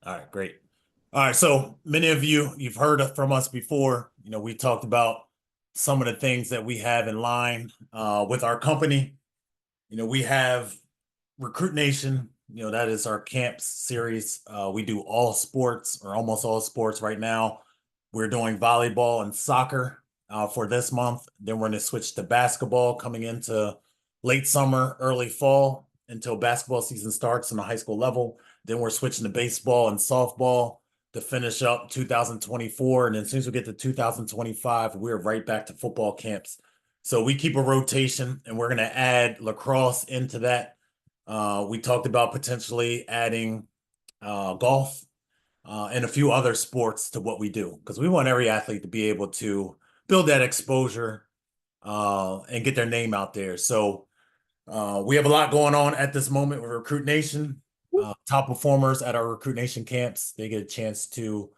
All right, great. All right, so many of you've heard from us before. We talked about some of the things that we have in line with our company. We have Recruit Nation. That is our camp series. We do all sports or almost all sports right now. We're doing volleyball and soccer for this month. Then we're going to switch to basketball coming into late summer, early fall until basketball season starts on the high school level. Then we're switching to baseball and softball to finish up 2024. And then as soon as we get to 2025, we're right back to football camps. So we keep a rotation and we're going to add lacrosse into that. We talked about potentially adding golf and a few other sports to what we do because we want every athlete to be able to build that exposure and get their name out there. So we have a lot going on at this moment with Recruit Nation. Top performers at our Recruit Nation camps, they get a chance to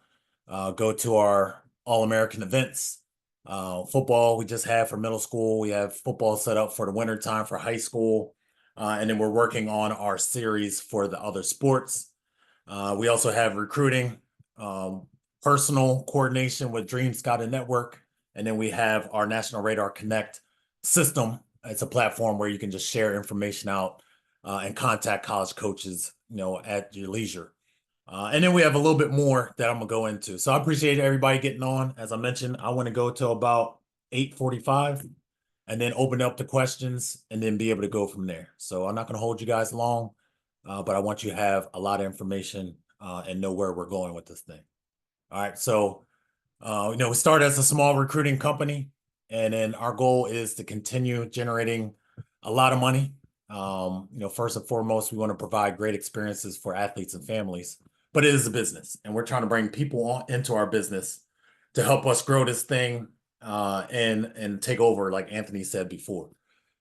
go to our All-American events. Football we just had for middle school. We have football set up for the winter time for high school. And then we're working on our series for the other sports. We also have recruiting, personal coordination with Dream Scouting Network. And then we have our National Radar Connect system. It's a platform where you can just share information out and contact college coaches, at your leisure. And then we have a little bit more that I'm gonna go into. So I appreciate everybody getting on. As I mentioned, I want to go till about 8:45 and then open up the questions and then be able to go from there. So I'm not gonna hold you guys long, but I want you to have a lot of information and know where we're going with this thing. All right. So we started as a small recruiting company, and then our goal is to continue generating a lot of money. First and foremost, we want to provide great experiences for athletes and families, but it is a business, and we're trying to bring people into our business to help us grow this thing and take over, like Anthony said before.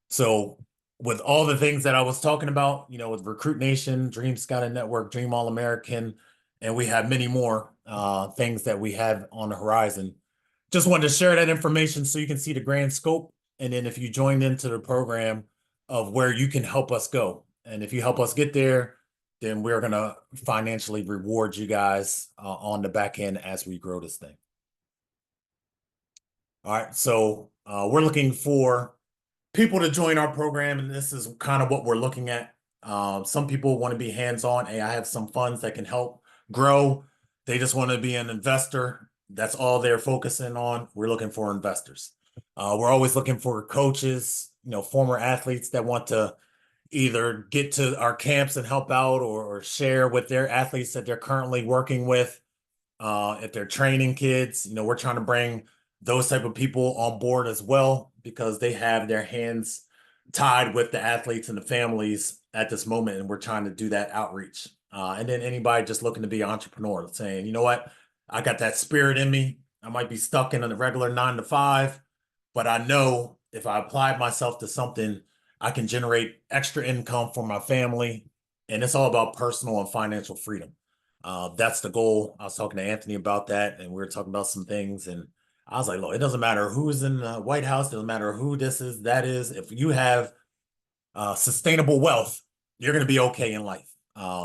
So, with all the things that I was talking about, with Recruit Nation, Dream Scouting Network, Dream All American, and we have many more things that we have on the horizon. Just wanted to share that information so you can see the grand scope. And then if you joined into the program of where you can help us go. And if you help us get there, then we're going to financially reward you guys on the back end as we grow this thing. All right. So we're looking for people to join our program, and this is kind of what we're looking at. Some people want to be hands-on. Hey, I have some funds that can help grow. They just want to be an investor. That's all they're focusing on. We're looking for investors. We're always looking for coaches, former athletes that want to either get to our camps and help out or share with their athletes that they're currently working with. If they're training kids, we're trying to bring those type of people on board as well because they have their hands tied with the athletes and the families at this moment, and we're trying to do that outreach. And then anybody just looking to be an entrepreneur, saying, you know what, I got that spirit in me. I might be stuck in a regular 9 to 5, but I know if I apply myself to something, I can generate extra income for my family. And it's all about personal and financial freedom. That's the goal. I was talking to Anthony about that, and we were talking about some things. And I was like, look, it doesn't matter who's in the White House, it doesn't matter who this is, that is. If you have sustainable wealth, you're going to be okay in life.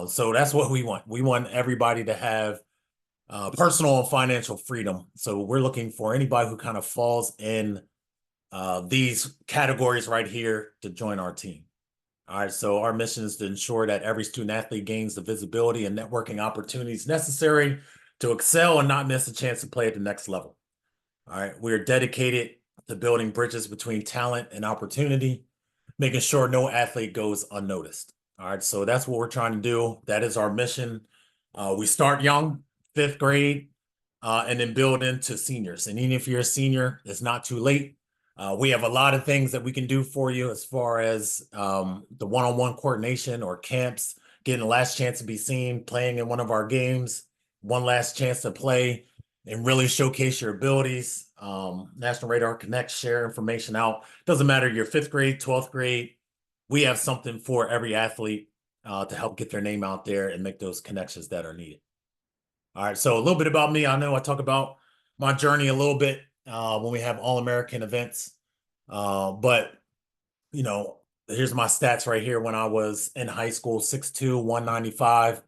So that's what we want. We want everybody to have personal and financial freedom. So we're looking for anybody who kind of falls in these categories right here to join our team. All right, so our mission is to ensure that every student athlete gains the visibility and networking opportunities necessary to excel and not miss a chance to play at the next level. All right, we are dedicated to building bridges between talent and opportunity, making sure no athlete goes unnoticed. All right, so that's what we're trying to do. That is our mission. We start young, fifth grade, and then build into seniors. And even if you're a senior, it's not too late. We have a lot of things that we can do for you as far as the one-on-one coordination or camps, getting the last chance to be seen, playing in one of our games, one last chance to play and really showcase your abilities. National Radar Connect, share information out. Doesn't matter, you're fifth grade, 12th grade. We have something for every athlete to help get their name out there and make those connections that are needed. All right, so a little bit about me. I know I talk about my journey a little bit when we have All-American events. But, here's my stats right here when I was in high school, 6'2", 195.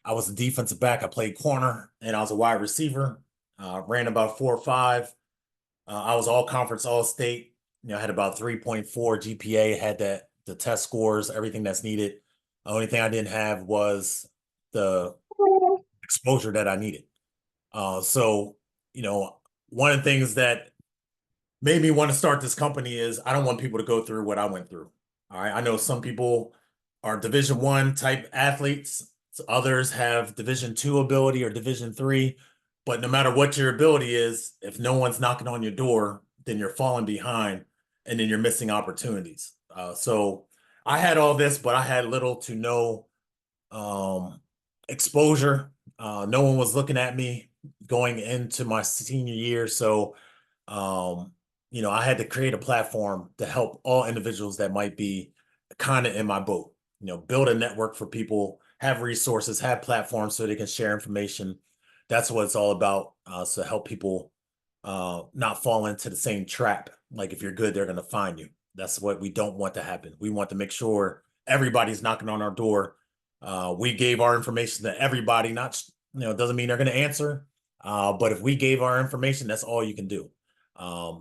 I was a defensive back. I played corner, and I was a wide receiver. Ran about 4.5. I was all conference, all state. I had about 3.4 GPA. Had the test scores, everything that's needed. The only thing I didn't have was the exposure that I needed. So, one of the things that made me want to start this company is I don't want people to go through what I went through. All right. I know some people are Division I type athletes. Others have Division II ability or Division III. But no matter what your ability is, if no one's knocking on your door, then you're falling behind and then you're missing opportunities. So I had all this, but I had little to no um, exposure. No one was looking at me going into my senior year. So, um, I had to create a platform to help all individuals that might be kind of in my boat, build a network for people, have resources, have platforms so they can share information. That's what it's all about. So help people not fall into the same trap. Like if you're good, they're going to find you. That's what we don't want to happen. We want to make sure everybody's knocking on our door. We gave our information to everybody, not, doesn't mean they're going to answer. But if we gave our information, that's all you can do.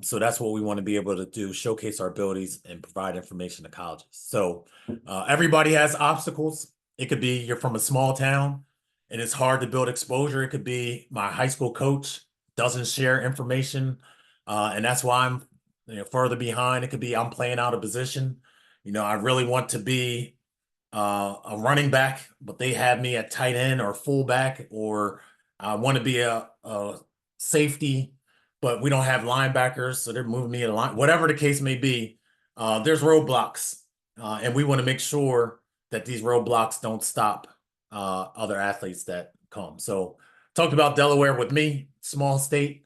So that's what we want to be able to do, showcase our abilities and provide information to colleges. So everybody has obstacles. It could be you're from a small town and it's hard to build exposure. It could be my high school coach doesn't share information. And that's why I'm further behind. It could be I'm playing out of position. I really want to be a running back, but they have me at tight end or fullback, or I want to be a safety, but we don't have linebackers, so they're moving me to line. Whatever the case may be, there's roadblocks, and we want to make sure that these roadblocks don't stop other athletes that come. So, talked about Delaware with me, small state.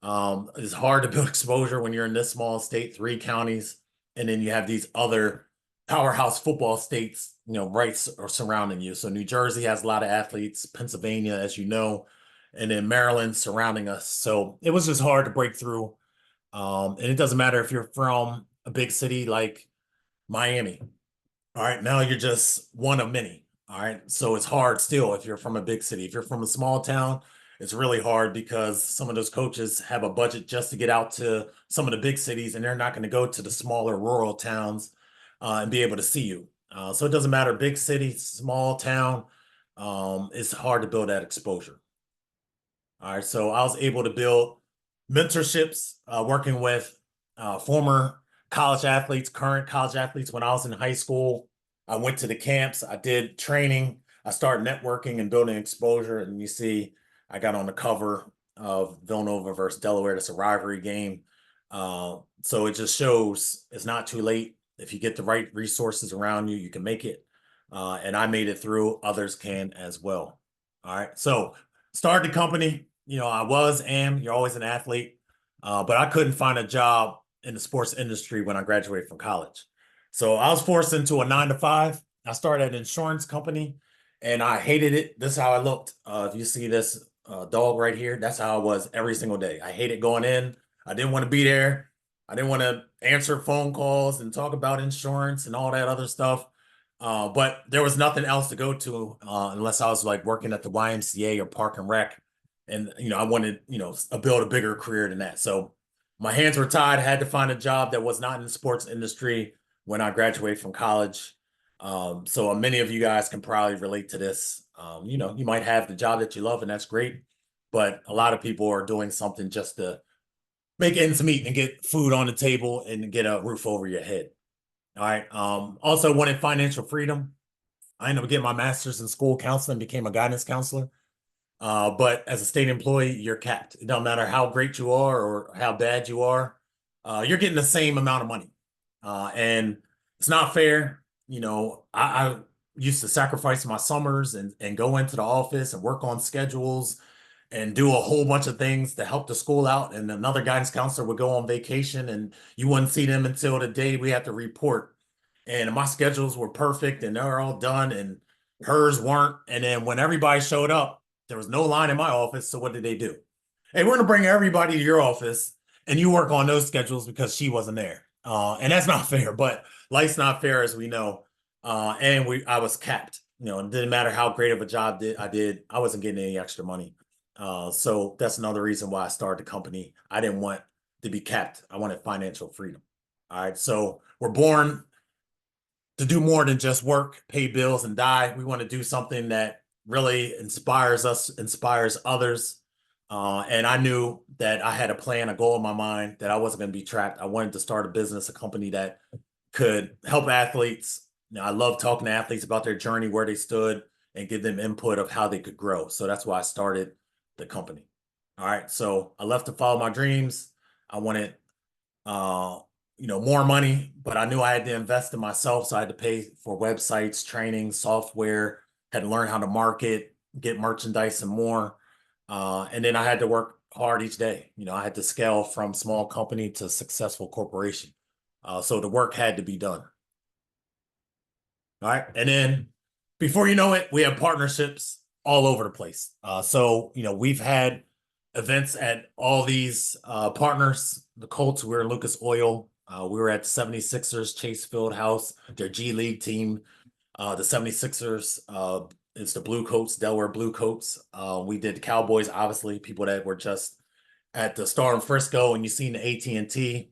It's hard to build exposure when you're in this small state, 3 counties, and then you have these other powerhouse football states, right or surrounding you. So New Jersey has a lot of athletes, Pennsylvania, as you know, and then Maryland surrounding us. So it was just hard to break through. And it doesn't matter if you're from a big city like Miami. All right, now you're just one of many. All right, so it's hard still if you're from a big city. If you're from a small town, it's really hard because some of those coaches have a budget just to get out to some of the big cities, and they're not going to go to the smaller rural towns and be able to see you. So it doesn't matter, big city, small town, it's hard to build that exposure. All right, so I was able to build mentorships, working with former college athletes, current college athletes. When I was in high school, I went to the camps, I did training, I started networking and building exposure. And you see, I got on the cover of Villanova versus Delaware. That's a rivalry game. So it just shows it's not too late. If you get the right resources around you, you can make it. And I made it through, others can as well. All right. So started the company. You're always an athlete, but I couldn't find a job in the sports industry when I graduated from college. So I was forced into a 9 to 5. I started an insurance company and I hated it. This is how I looked. If you see this dog right here, that's how I was every single day. I hated going in. I didn't want to be there. I didn't want to answer phone calls and talk about insurance and all that other stuff. But there was nothing else to go to unless I was like working at the YMCA or Park and Rec. And, I wanted, build a bigger career than that. So my hands were tied. I had to find a job that was not in the sports industry when I graduated from college. So many of you guys can probably relate to this. You might have the job that you love and that's great, but a lot of people are doing something just to make ends meet and get food on the table and get a roof over your head. All right. Also wanted financial freedom. I ended up getting my master's in school counseling, became a guidance counselor. But as a state employee, you're capped. It doesn't matter how great you are or how bad you are. You're getting the same amount of money. And it's not fair. I used to sacrifice my summers and go into the office and work on schedules and do a whole bunch of things to help the school out. And another guidance counselor would go on vacation and you wouldn't see them until the day we had to report. And my schedules were perfect and they're all done and hers weren't. And then when everybody showed up, there was no line in my office. So what did they do? Hey, we're going to bring everybody to your office and you work on those schedules because she wasn't there. And that's not fair, but life's not fair as we know. I was capped. it didn't matter how great of a job I did, I wasn't getting any extra money. So that's another reason why I started the company. I didn't want to be capped. I wanted financial freedom. All right. So we're born to do more than just work, pay bills, and die. We want to do something that really inspires us, inspires others. And I knew that I had a plan, a goal in my mind that I wasn't going to be trapped. I wanted to start a business, a company that could help athletes. I love talking to athletes about their journey, where they stood, and give them input of how they could grow. So that's why I started the company. All right. So I left to follow my dreams. I wanted uh, more money, but I knew I had to invest in myself. So I had to pay for websites, training, software, had to learn how to market, get merchandise and more. And then I had to work hard each day. I had to scale from small company to successful corporation. So the work had to be done. All right. And then before you know it, we have partnerships all over the place. We've had events at all these partners. The Colts, we were in Lucas Oil. We were at the 76ers, Chase Field House, their G League team. The 76ers, it's the Blue Coats, Delaware Blue Coats. We did the Cowboys, obviously, people that were just at the Star in Frisco, and you've seen the AT&T.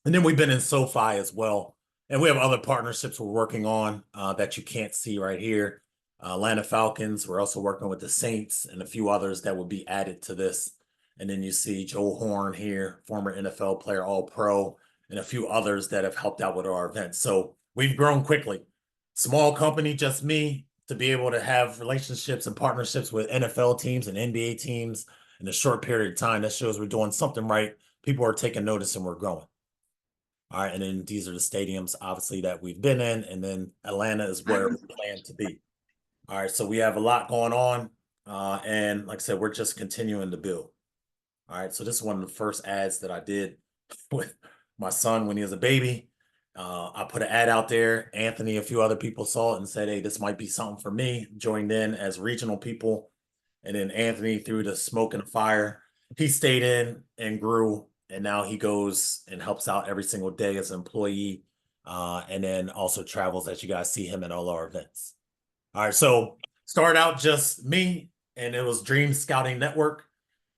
And then we've been in SoFi as well. And we have other partnerships we're working on that you can't see right here. Atlanta Falcons, we're also working with the Saints and a few others that will be added to this. And then you see Joe Horn here, former NFL player, All-Pro, and a few others that have helped out with our events. So we've grown quickly. Small company, just me, to be able to have relationships and partnerships with NFL teams and NBA teams in a short period of time. That shows we're doing something right. People are taking notice and we're growing. All right, and then these are the stadiums, obviously, that we've been in, and then Atlanta is where we plan to be. All right, so we have a lot going on, and like I said, we're just continuing to build. All right, so this is one of the first ads that I did with my son when he was a baby. I put an ad out there. Anthony, a few other people saw it and said, hey, this might be something for me. Joined in as regional people. And then Anthony, through the smoke and fire, he stayed in and grew. And now he goes and helps out every single day as an employee. And then also travels, as you guys see him at all our events. All right, so start out just me, and it was Dream Scouting Network.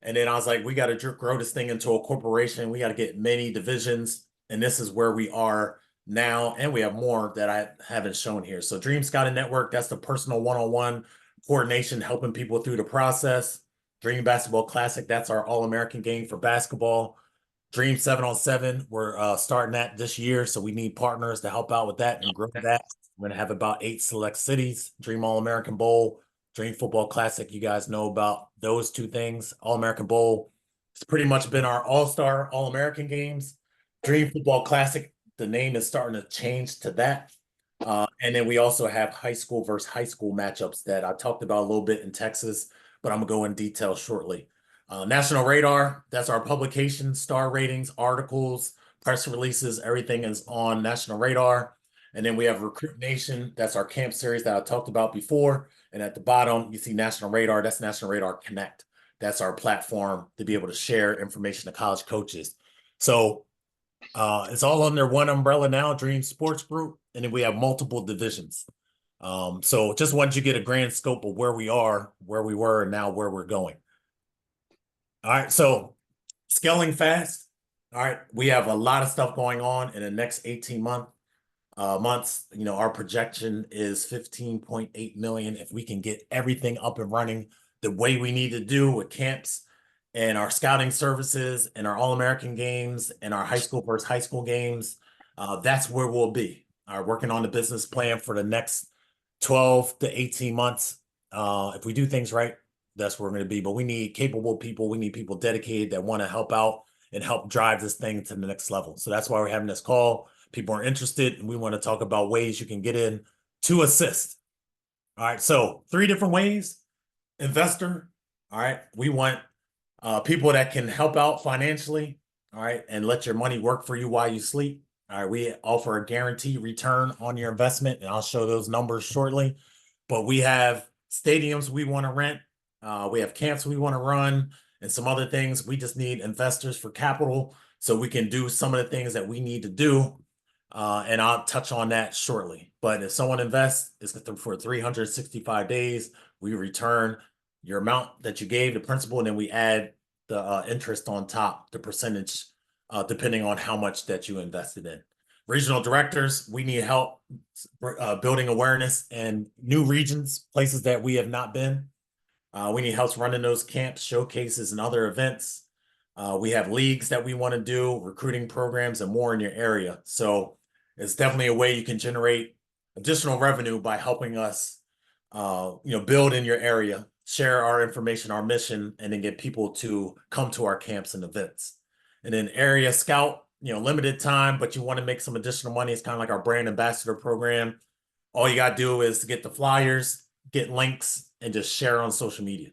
And then I was like, we got to grow this thing into a corporation. We got to get many divisions. And this is where we are now. And we have more that I haven't shown here. So Dream Scouting Network, that's the personal one-on-one coordination, helping people through the process. Dream Basketball Classic, that's our All-American game for basketball. Dream 7-on-7, we're starting that this year. So we need partners to help out with that and grow that. We're going to have about 8 select cities. Dream All-American Bowl, Dream Football Classic. You guys know about those two things. All-American Bowl, it's pretty much been our all-star All-American games. Dream Football Classic, the name is starting to change to that. And then we also have high school versus high school matchups that I talked about a little bit in Texas, but I'm going to go in detail shortly. National Radar, that's our publication, star ratings, articles, press releases, everything is on National Radar. And then we have Recruit Nation, that's our camp series that I talked about before. And at the bottom, you see National Radar, that's National Radar Connect. That's our platform to be able to share information to college coaches. So it's all under one umbrella now, Dream Sports Group, and then we have multiple divisions. So just wanted you to get a grand scope of where we are, where we were, and now where we're going. All right, so scaling fast. All right, we have a lot of stuff going on in the next 18 months. Our projection is 15.8 million. If we can get everything up and running the way we need to do with camps and our scouting services and our All-American games and our high school versus high school games, that's where we'll be. Working on the business plan for the next 12 to 18 months. If we do things right, that's where we're going to be. But we need capable people. We need people dedicated that want to help out and help drive this thing to the next level. So that's why we're having this call. People are interested, and we want to talk about ways you can get in to assist. All right, so 3 different ways. Investor, all right, we want people that can help out financially, all right, and let your money work for you while you sleep. All right, we offer a guaranteed return on your investment, and I'll show those numbers shortly. But we have stadiums we want to rent. We have camps we want to run and some other things. We just need investors for capital so we can do some of the things that we need to do. And I'll touch on that shortly. But if someone invests, it's for 365 days. We return your amount that you gave, the principal, and then we add the interest on top, the percentage, depending on how much that you invested in. Regional directors, we need help building awareness in new regions, places that we have not been. We need help running those camps, showcases, and other events. We have leagues that we want to do, recruiting programs, and more in your area. So it's definitely a way you can generate additional revenue by helping us, build in your area, share our information, our mission, and then get people to come to our camps and events. And then area scout, limited time, but you want to make some additional money. It's kind of like our brand ambassador program. All you got to do is get the flyers, get links, and just share on social media.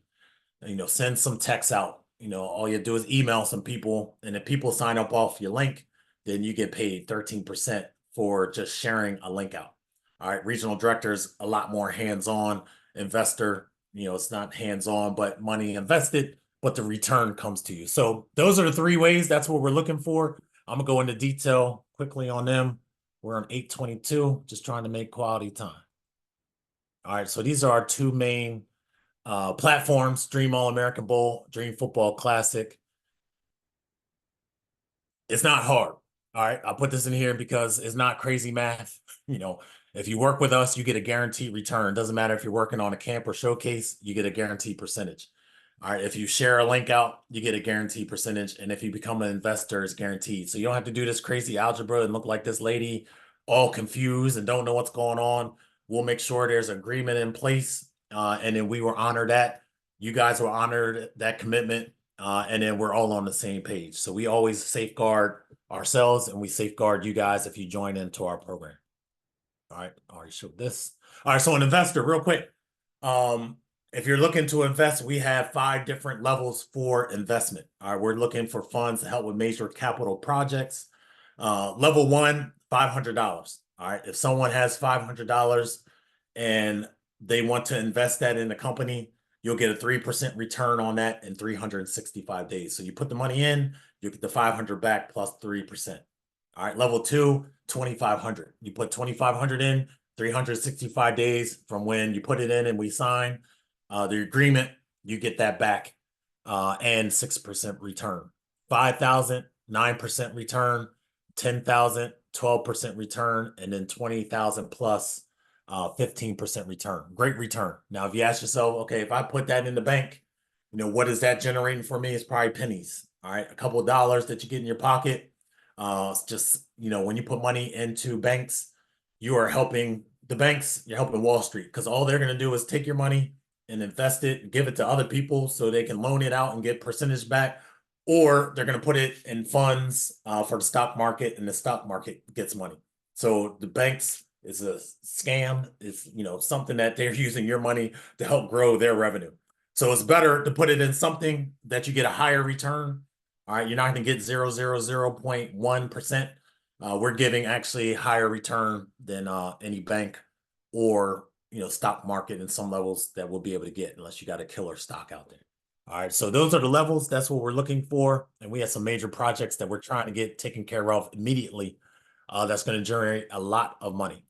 Send some texts out. All you do is email some people, and if people sign up off your link, then you get paid 13% for just sharing a link out. All right, regional directors, a lot more hands-on. Investor, it's not hands-on, but money invested, but the return comes to you. So those are the three ways. That's what we're looking for. I'm gonna go into detail quickly on them. We're on 8:22, just trying to make quality time. All right, so these are our two main platforms: Dream All-American Bowl, Dream Football Classic. It's not hard. All right, I'll put this in here because it's not crazy math. If you work with us, you get a guaranteed return. Doesn't matter if you're working on a camp or showcase, you get a guaranteed percentage. All right, if you share a link out, you get a guaranteed percentage. And if you become an investor, it's guaranteed. So you don't have to do this crazy algebra and look like this lady all confused and don't know what's going on. We'll make sure there's agreement in place. And then we will honor that. You guys will honor that commitment. And then we're all on the same page. So we always safeguard ourselves and we safeguard you guys if you join into our program. All right, I already showed this. All right, so an investor, real quick. If you're looking to invest, we have 5 different levels for investment. All right, we're looking for funds to help with major capital projects. Level 1, $500. All right, if someone has $500 and they want to invest that in the company, you'll get a 3% return on that in 365 days. So you put the money in, you get the 500 back plus 3%. All right, level 2, 2,500. You put 2,500 in, 365 days from when you put it in and we sign the agreement, you get that back and 6% return. 5,000, 9% return, 10,000, 12% return, and then 20,000 plus 15% return. Great return. Now, if you ask yourself, okay, if I put that in the bank, what is that generating for me? It's probably pennies. All right, a couple of dollars that you get in your pocket. Just, when you put money into banks, you are helping the banks, you're helping Wall Street, because all they're going to do is take your money and invest it and give it to other people so they can loan it out and get percentage back, or they're going to put it in funds for the stock market, and the stock market gets money. So the banks is a scam, is something that they're using your money to help grow their revenue. So it's better to put it in something that you get a higher return. All right, you're not going to get 0.1%. We're giving actually higher return than any bank or stock market in some levels that we'll be able to get, unless you got a killer stock out there. All right, so those are the levels. That's what we're looking for, and we have some major projects that we're trying to get taken care of immediately. That's going to generate a lot of money.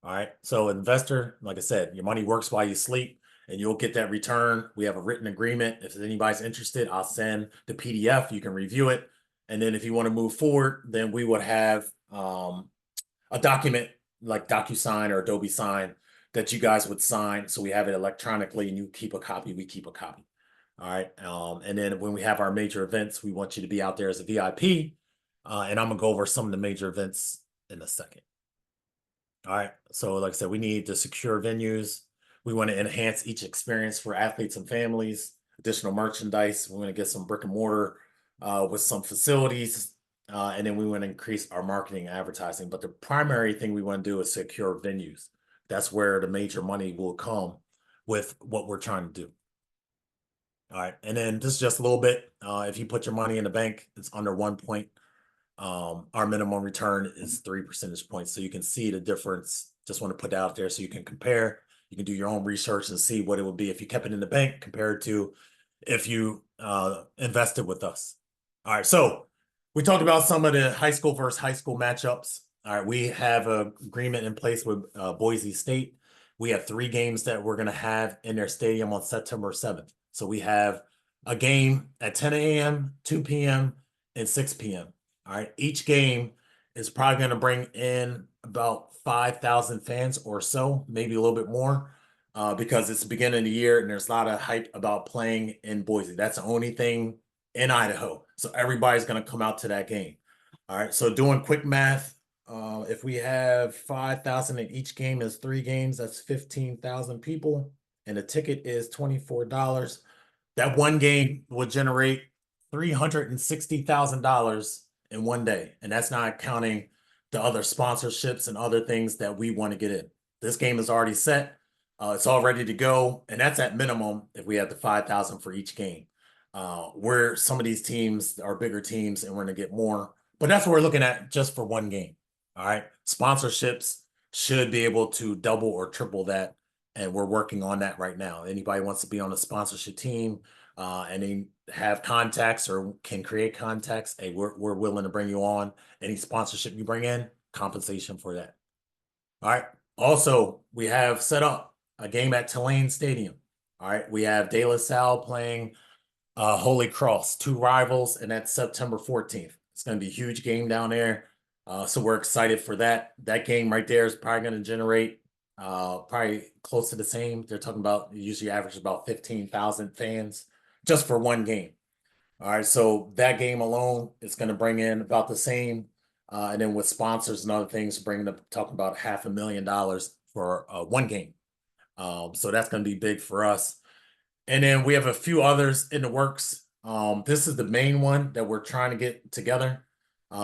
All right, so investor, like I said, your money works while you sleep, and you'll get that return. We have a written agreement. If anybody's interested, I'll send the PDF. You can review it. And then if you want to move forward, then we would have a document like DocuSign or Adobe Sign that you guys would sign. So we have it electronically and you keep a copy, we keep a copy. All right. And then when we have our major events, we want you to be out there as a VIP. And I'm going to go over some of the major events in a second. All right. So like I said, we need to secure venues. We want to enhance each experience for athletes and families, additional merchandise. We want to get some brick and mortar with some facilities. And then we want to increase our marketing and advertising. But the primary thing we want to do is secure venues. That's where the major money will come with what we're trying to do. All right. And then this is just a little bit. If you put your money in the bank, it's under 1 point. Our minimum return is 3 percentage points. So you can see the difference. Just want to put that out there so you can compare. You can do your own research and see what it would be if you kept it in the bank compared to if you invested with us. All right. So we talked about some of the high school versus high school matchups. All right, we have a agreement in place with Boise State. We have 3 games that we're going to have in their stadium on September 7th. So we have a game at 10 a.m., 2 p.m., and 6 p.m. All right, each game is probably going to bring in about 5,000 fans or so, maybe a little bit more, because it's the beginning of the year and there's a lot of hype about playing in Boise. That's the only thing in Idaho. So everybody's going to come out to that game. All right, so doing quick math, if we have 5,000 in each game is 3 games, that's 15,000 people, and the ticket is $24. That one game will generate $360,000 in one day, and that's not counting the other sponsorships and other things that we want to get in. This game is already set. It's all ready to go, and that's at minimum if we have the 5,000 for each game. Where some of these teams are bigger teams, and we're going to get more, but that's what we're looking at just for one game. All right. Sponsorships should be able to double or triple that. And we're working on that right now. Anybody wants to be on a sponsorship team and they have contacts or can create contacts, hey, we're willing to bring you on. Any sponsorship you bring in, compensation for that. All right. Also, we have set up a game at Tulane Stadium. All right. We have De La Salle playing Holy Cross, 2 rivals, and that's September 14th. It's going to be a huge game down there. So we're excited for that. That game right there is probably going to generate probably close to the same. They're talking about usually average about 15,000 fans just for one game. All right, so that game alone is going to bring in about the same. And then with sponsors and other things, bringing up talking about $500,000 for one game. So that's going to be big for us. And then we have a few others in the works. This is the main one that we're trying to get together.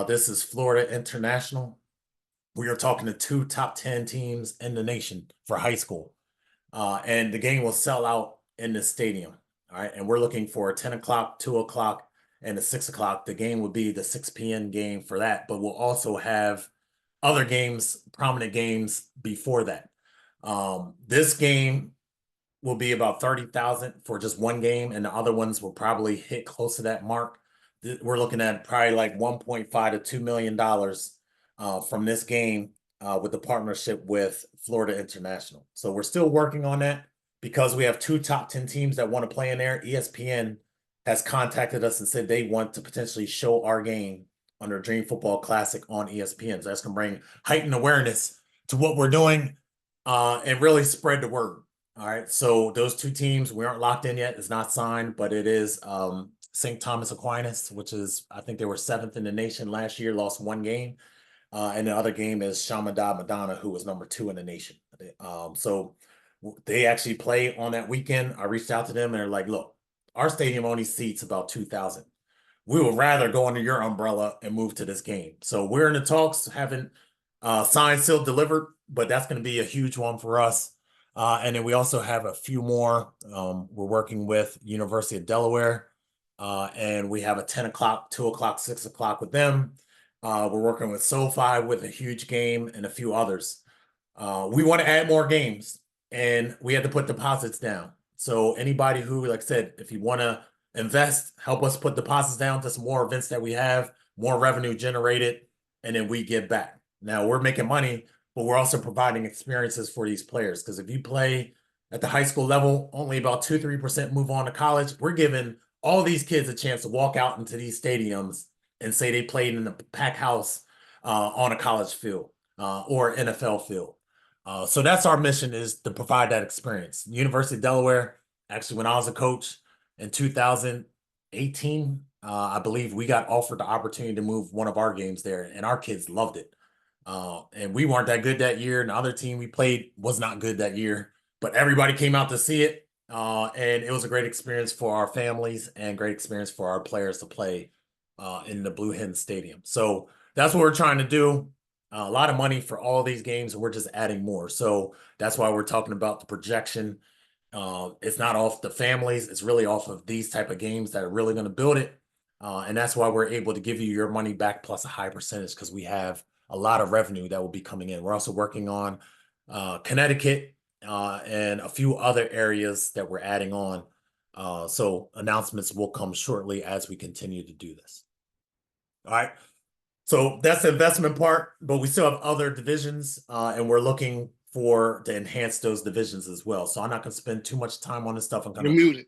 This is Florida International. We are talking to 2 top 10 teams in the nation for high school. And the game will sell out in the stadium. All right. And we're looking for a 10 o'clock, 2 o'clock, and a 6 o'clock. The game would be the 6 p.m. game for that, but we'll also have other games, prominent games before that. This game will be about 30,000 for just one game, and the other ones will probably hit close to that mark. We're looking at probably like 1.5 to $2 million from this game with the partnership with Florida International. So we're still working on that because we have 2 top 10 teams that want to play in there. ESPN has contacted us and said they want to potentially show our game on their Dream Football Classic on ESPN. So that's going to bring heightened awareness to what we're doing and really spread the word. All right. So those 2 teams, we aren't locked in yet. It's not signed, but it is St. Thomas Aquinas, which is, I think they were 7th in the nation last year, lost 1 game. And the other game is Shamada Madonna, who was number 2 in the nation. So they actually play on that weekend. I reached out to them and they're like, look, our stadium only seats about 2,000. We would rather go under your umbrella and move to this game. So we're in the talks, haven't signed, sealed, delivered, but that's going to be a huge one for us. And then we also have a few more. We're working with University of Delaware, and we have a 10 o'clock, 2 o'clock, 6 o'clock with them. We're working with SoFi with a huge game and a few others. We want to add more games, and we had to put deposits down. So anybody who, like I said, if you want to invest, help us put deposits down to some more events that we have, more revenue generated, and then we give back. Now we're making money, but we're also providing experiences for these players. Because if you play at the high school level, only about 2-3% move on to college. We're giving all these kids a chance to walk out into these stadiums and say they played in a packed house on a college field or NFL field. So that's our mission, is to provide that experience. University of Delaware, actually, when I was a coach in 2018, I believe we got offered the opportunity to move one of our games there, and our kids loved it. And we weren't that good that year, and the other team we played was not good that year, but everybody came out to see it. And it was a great experience for our families and great experience for our players to play in the Blue Hen Stadium. So that's what we're trying to do. A lot of money for all these games, and we're just adding more. So that's why we're talking about the projection. It's not off the families. It's really off of these type of games that are really going to build it. And that's why we're able to give you your money back plus a high percentage, because we have a lot of revenue that will be coming in. We're also working on Connecticut and a few other areas that we're adding on. So announcements will come shortly as we continue to do this. All right. So that's the investment part, but we still have other divisions, and we're looking to enhance those divisions as well. So I'm not going to spend too much time on this stuff. I'm You're gonna. muted.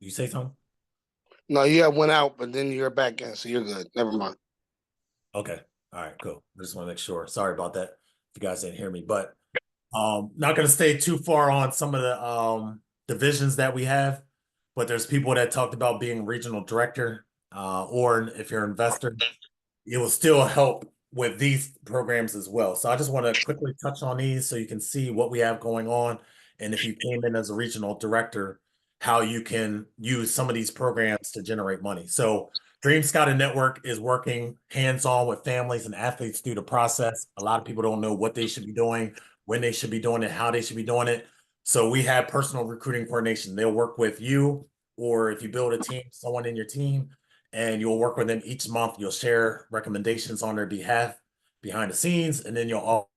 You say something? No, you had went out, but then you're back in, so you're good. Never mind. Okay. All right. Cool. I just want to make sure. Sorry about that. If you guys didn't hear me, but not going to stay too far on some of the divisions that we have. But there's people that talked about being regional director, or if you're an investor, it will still help with these programs as well. So I just want to quickly touch on these so you can see what we have going on. And if you came in as a regional director, how you can use some of these programs to generate money. So Dream Scouting Network is working hands-on with families and athletes through the process. A lot of people don't know what they should be doing, when they should be doing it, how they should be doing it. So we have personal recruiting coordination. They'll work with you, or if you build a team, someone in your team, and you'll work with them each month. You'll share recommendations on their behalf behind the scenes, and then you'll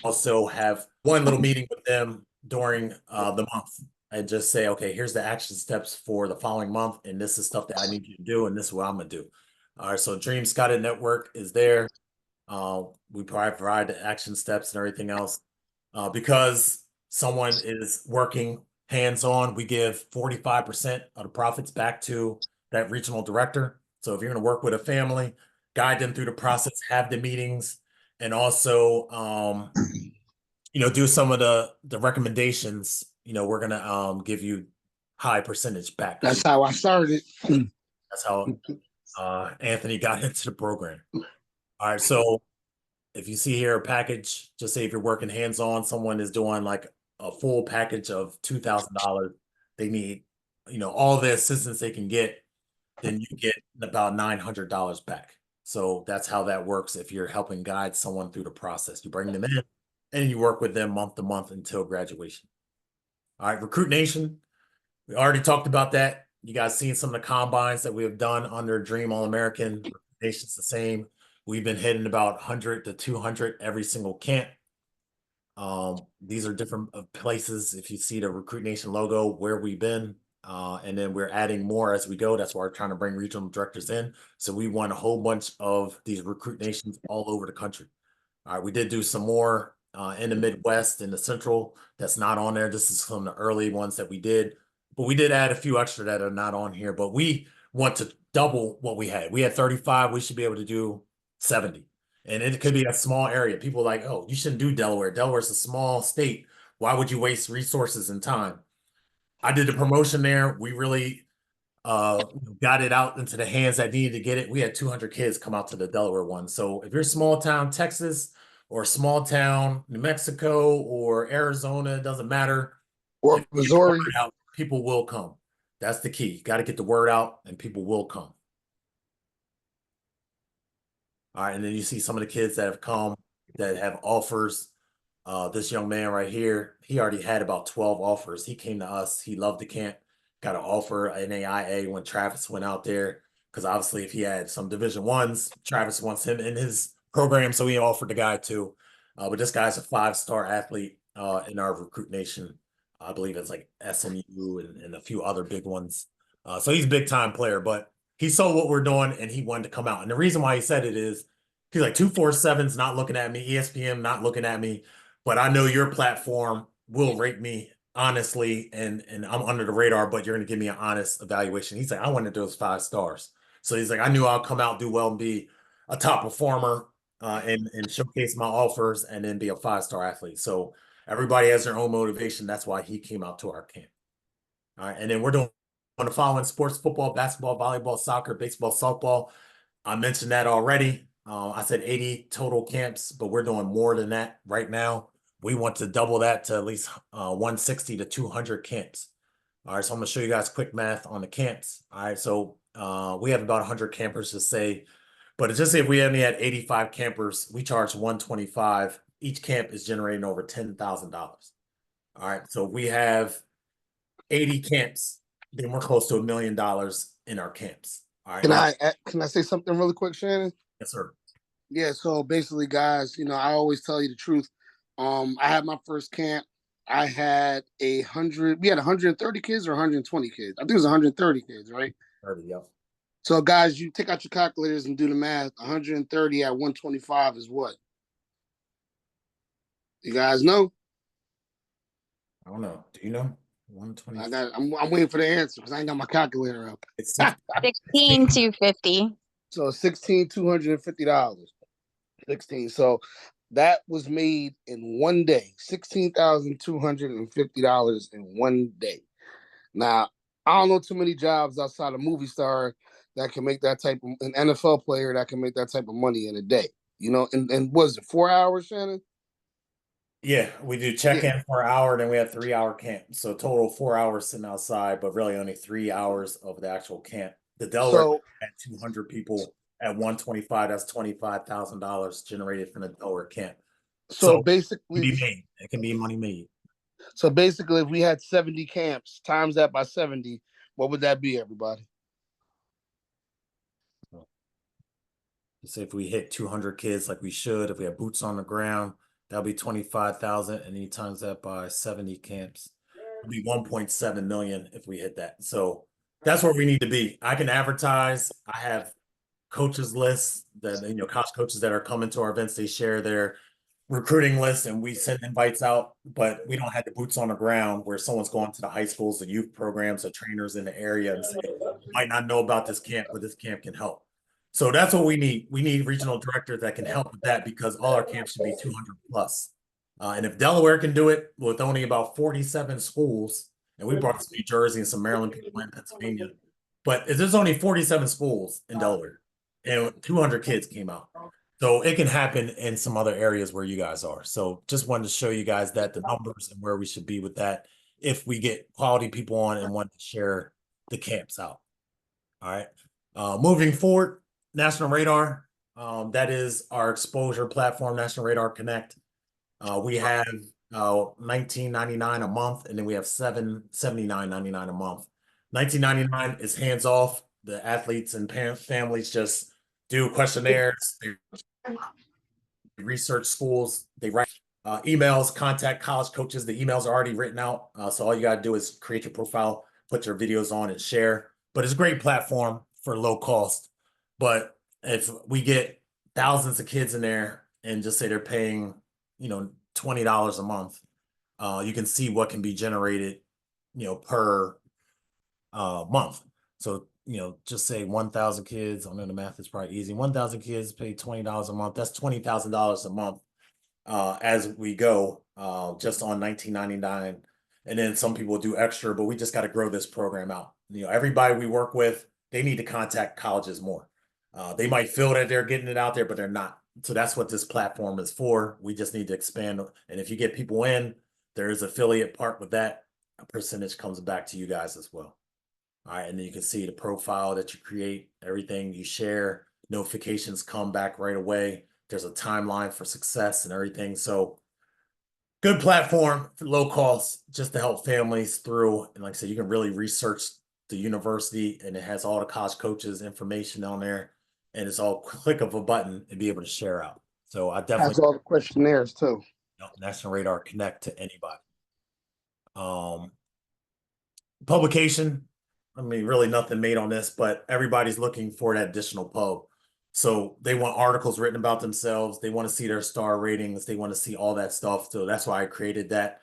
also have one little meeting with them during the month and just say, okay, here's the action steps for the following month, and this is stuff that I need you to do, and this is what I'm gonna do. All right, so Dream Scouted Network is there. We provide the action steps and everything else. Because someone is working hands-on, we give 45% of the profits back to that regional director. So if you're going to work with a family, guide them through the process, have the meetings, and also do some of the recommendations, we're going to give you high percentage back. That's how I started. That's how Anthony got into the program. All right, so if you see here a package, just say if you're working hands-on, someone is doing like a full package of $2,000, they need, all the assistance they can get, then you get about $900 back. So that's how that works if you're helping guide someone through the process. You bring them in and you work with them month to month until graduation. All right, Recruit Nation, we already talked about that. You guys seen some of the combines that we have done under Dream All-American. Recruit Nation's the same. We've been hitting about 100 to 200 every single camp. These are different places. If you see the Recruit Nation logo, where we've been, and then we're adding more as we go. That's why we're trying to bring regional directors in. So we won a whole bunch of these Recruit Nations all over the country. All right, we did do some more in the Midwest and the Central. That's not on there. This is from the early ones that we did, but we did add a few extra that are not on here. But we want to double what we had. We had 35. We should be able to do 70. And it could be a small area. People are like, oh, you shouldn't do Delaware. Delaware's a small state. Why would you waste resources and time? I did the promotion there. We really got it out into the hands that needed to get it. We had 200 kids come out to the Delaware one. So if you're small town Texas or small town New Mexico or Arizona, it doesn't matter. Or If you get the Missouri. word out, people will come. That's the key. You got to get the word out and people will come. All right, and then you see some of the kids that have come that have offers. This young man right here, he already had about 12 offers. He came to us. He loved the camp, got an offer in AIA when Travis went out there. Because obviously, if he had some Division Ones, Travis wants him in his program, so he offered the guy too. But this guy's a 5-star athlete in our Recruit Nation. I believe it's like SMU and a few other big ones. So he's a big time player, but he saw what we're doing and he wanted to come out. And the reason why he said it is he's like 247's not looking at me, ESPN not looking at me, but I know your platform will rate me honestly and I'm under the radar, but you're going to give me an honest evaluation. He's like, I wanted those 5 stars. So he's like, I knew I'll come out, do well, and be a top performer and showcase my offers and then be a 5-star athlete. So everybody has their own motivation. That's why he came out to our camp. All right. And then we're doing on the following sports: football, basketball, volleyball, soccer, baseball, softball. I mentioned that already. I said 80 total camps, but we're doing more than that right now. We want to double that to at least 160 to 200 camps. All right, so I'm going to show you guys quick math on the camps. All right, so we have about 100 campers to say, but just say if we only had 85 campers, we charge 125. Each camp is generating over $10,000. All right, so we have 80 camps, then we're close to $1 million in our camps. All right. Can I say something really quick, Shannon? Yes, sir. Yeah, so basically, guys, I always tell you the truth. I had my first camp. I had we had 130 kids or 120 kids. I think it was 130 kids, right? 30, yep. So, guys, you take out your calculators and do the math. 130 at 125 is what? You guys know? I don't know. Do you know? 120. I'm waiting for the answer because I ain't got my calculator up. It's 16,250. So $16,250. 16. So that was made in one day. $16,250 in one day. Now, I don't know too many jobs outside of movie star that can make that type of an NFL player that can make that type of money in a day. You know, and was it 4 hours, Shannon? Yeah, we do Yeah. check-in for an hour, then we have 3 hour camp. So total 4 hours sitting outside, but really only 3 hours of the actual camp. The Delaware So had 200 people at 125. That's $25,000 generated from the Delaware camp. so So it can basically be made. It can be money made. so basically if we had 70 camps times that by 70, what would that be, everybody? Say if we hit 200 kids like we should, if we have boots on the ground, that'll be 25,000, and then you times that by 70 camps, it'll be 1.7 million if we hit that. So that's where we need to be. I can advertise. I have coaches lists that, college coaches that are coming to our events. They share their recruiting list and we send invites out, but we don't have the boots on the ground where someone's going to the high schools, the youth programs, the trainers in the area and say, might not know about this camp, but this camp can help. So that's what we need. We need regional directors that can help with that because all our camps should be 200 plus. And if Delaware can do it with only about 47 schools, and we brought some New Jersey and some Maryland people in Pennsylvania, but if there's only 47 schools in Delaware and 200 kids came out. So it can happen in some other areas where you guys are. So just wanted to show you guys that the numbers and where we should be with that if we get quality people on and want to share the camps out. All right. Moving forward, National Radar. That is our exposure platform, National Radar Connect. We have $19.99 a month, and then we have $79.99 a month. $19.99 is hands off. The athletes and families just do questionnaires, they research schools, they write emails, contact college coaches. The emails are already written out. So all you got to do is create your profile, put your videos on and share. But it's a great platform for low cost. But if we get thousands of kids in there and just say they're paying, $20 a month, you can see what can be generated, per month. So, just say 1,000 kids. I know the math is probably easy. 1,000 kids pay $20 a month. That's $20,000 a month as we go, just on 1999. And then some people do extra, but we just got to grow this program out. Everybody we work with, they need to contact colleges more. They might feel that they're getting it out there, but they're not. So that's what this platform is for. We just need to expand. And if you get people in, there is affiliate part with that. A percentage comes back to you guys as well. All right. And then you can see the profile that you create, everything you share, notifications come back right away. There's a timeline for success and everything. So good platform for low cost just to help families through. And like I said, you can really research the university and it has all the college coaches information on there. And it's all click of a button and be able to share out. So I definitely Has all the questionnaires too. National Radar Connect to anybody. Publication. I mean, really nothing made on this, but everybody's looking for that additional pub. So they want articles written about themselves. They want to see their star ratings. They want to see all that stuff. So that's why I created that.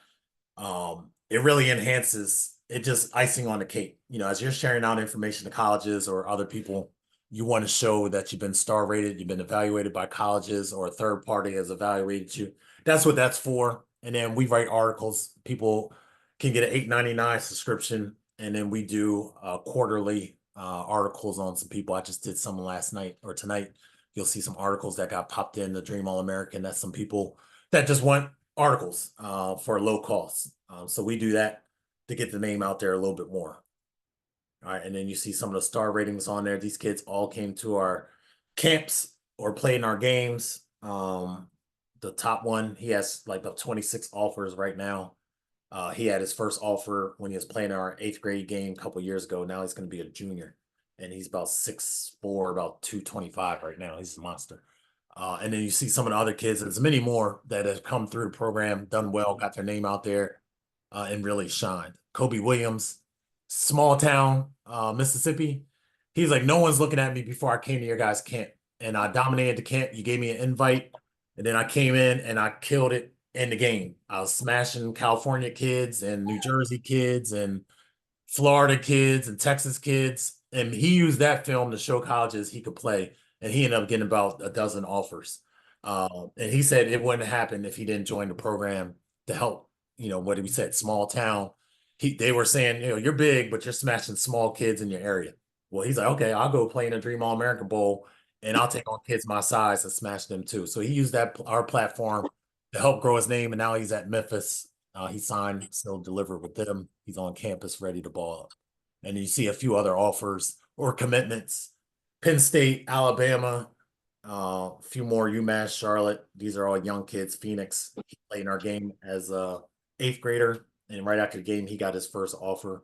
It really enhances it, just icing on the cake. As you're sharing out information to colleges or other people, you want to show that you've been star rated, you've been evaluated by colleges or a third party has evaluated you. That's what that's for. And then we write articles. People can get an $8.99 subscription. And then we do quarterly articles on some people. I just did some last night or tonight. You'll see some articles that got popped in the Dream All American. That's some people that just want articles for low cost. So we do that to get the name out there a little bit more. All right. And then you see some of the star ratings on there. These kids all came to our camps or played in our games. The top one, he has like about 26 offers right now. He had his first offer when he was playing our 8th grade game a couple years ago. Now he's going to be a junior, and he's about 6'4", about 225 right now. He's a monster. And then you see some of the other kids. There's many more that have come through the program, done well, got their name out there, and really shined. Kobe Williams, small town, Mississippi. He's like, no one's looking at me before I came to your guys' camp. And I dominated the camp. You gave me an invite. And then I came in and I killed it in the game. I was smashing California kids and New Jersey kids and Florida kids and Texas kids. And he used that film to show colleges he could play. And he ended up getting about a dozen offers. And he said it wouldn't happen if he didn't join the program to help, what did we said, small town. They were saying, you're big, but you're smashing small kids in your area. Well, he's like, okay, I'll go play in a Dream All-American Bowl and I'll take on kids my size and smash them too. So he used our platform to help grow his name. And now he's at Memphis. He signed, still delivered with them. He's on campus ready to ball up. And you see a few other offers or commitments. Penn State, Alabama, a few more, UMass, Charlotte. These are all young kids. Phoenix, he played in our game as a 8th grader. And right after the game, he got his first offer.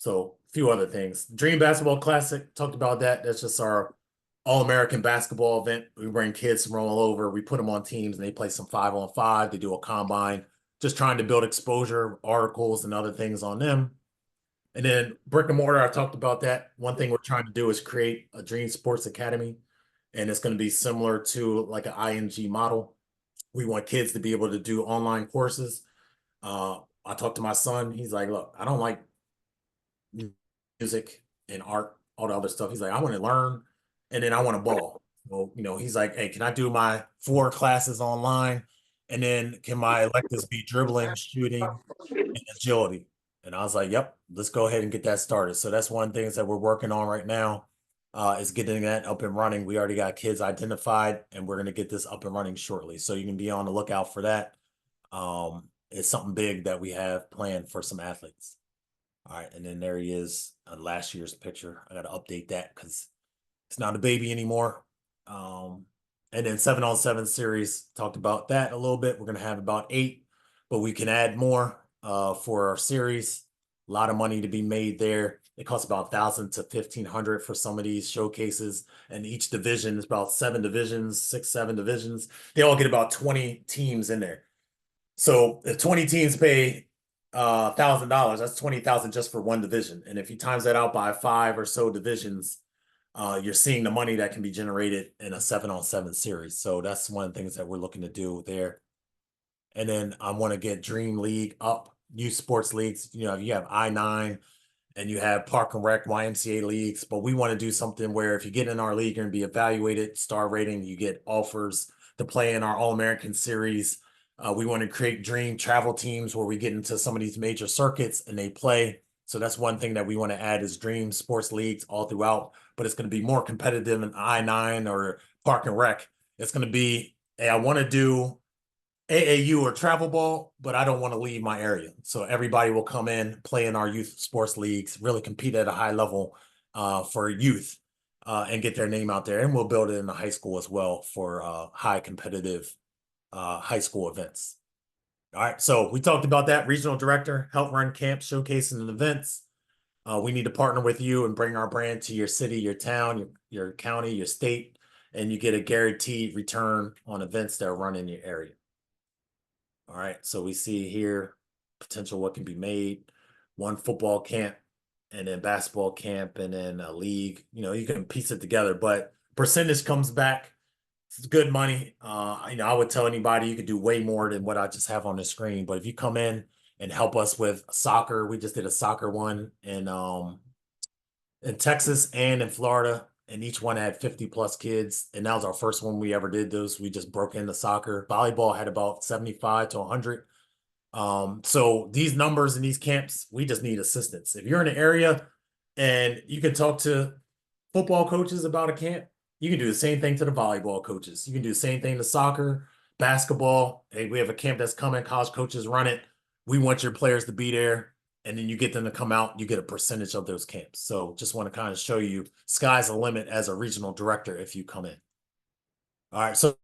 So a few other things. Dream Basketball Classic, talked about that. That's just our all-American basketball event. We bring kids from all over. We put them on teams and they play some 5-on-5. They do a combine, just trying to build exposure, articles, and other things on them. And then brick and mortar, I talked about that. One thing we're trying to do is create a Dream Sports Academy. And it's going to be similar to like an IMG model. We want kids to be able to do online courses. I talked to my son. He's like, look, I don't like music and art, all the other stuff. He's like, I want to learn and then I want to ball. So, he's like, hey, can I do my 4 classes online? And then can my electives be dribbling, shooting, and agility? And I was like, yep, let's go ahead and get that started. So that's one of the things that we're working on right now, is getting that up and running. We already got kids identified and we're going to get this up and running shortly. So you can be on the lookout for that. It's something big that we have planned for some athletes. All right. And then there he is on last year's picture. I got to update that because it's not a baby anymore. And then 7-on-7 series, talked about that a little bit. We're going to have about 8, but we can add more for our series. A lot of money to be made there. It costs about $1,000 to $1,500 for some of these showcases. And each division is about 7 divisions, 6, 7 divisions. They all get about 20 teams in there. So if 20 teams pay $1,000, that's 20,000 just for one division. And if you times that out by 5 or so divisions, you're seeing the money that can be generated in a 7-on-7 series. So that's one of the things that we're looking to do there. And then I want to get Dream League up, youth sports leagues. You have I-9 and you have Park and Rec, YMCA leagues, but we want to do something where if you get in our league, you're going to be evaluated, star rating, you get offers to play in our All-American series. We want to create Dream travel teams where we get into some of these major circuits and they play. So that's one thing that we want to add is Dream sports leagues all throughout, but it's going to be more competitive in I-9 or Park and Rec. It's going to be, hey, I want to do AAU or travel ball, but I don't want to leave my area. So everybody will come in, play in our youth sports leagues, really compete at a high level for youth and get their name out there. And we'll build it in the high school as well for high competitive high school events. All right, so we talked about that. Regional director, help run camps, showcasing and events. We need to partner with you and bring our brand to your city, your town, your county, your state, and you get a guaranteed return on events that are run in your area. All right, so we see here potential what can be made. One football camp and then basketball camp and then a league. You can piece it together, but percentage comes back. It's good money. I would tell anybody you could do way more than what I just have on the screen. But if you come in and help us with soccer, we just did a soccer one in Texas and in Florida, and each one had 50+ kids. And that was our first one we ever did those. We just broke into soccer. Volleyball had about 75 to 100. So these numbers in these camps, we just need assistance. If you're in an area and you can talk to football coaches about a camp, you can do the same thing to the volleyball coaches. You can do the same thing to soccer, basketball. Hey, we have a camp that's coming. College coaches run it. We want your players to be there. And then you get them to come out. You get a percentage of those camps. So just want to kind of show you sky's the limit as a regional director if you come in. All right. So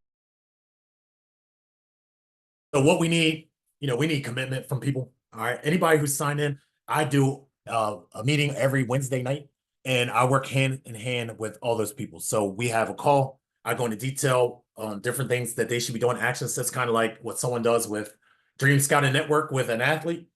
what we need, we need commitment from people. All right. Anybody who's signed in, I do a meeting every Wednesday night. And I work hand in hand with all those people. So we have a call. I go into detail on different things that they should be doing. Action sets, kind of like what someone does with Dream Scouting Network with an athlete.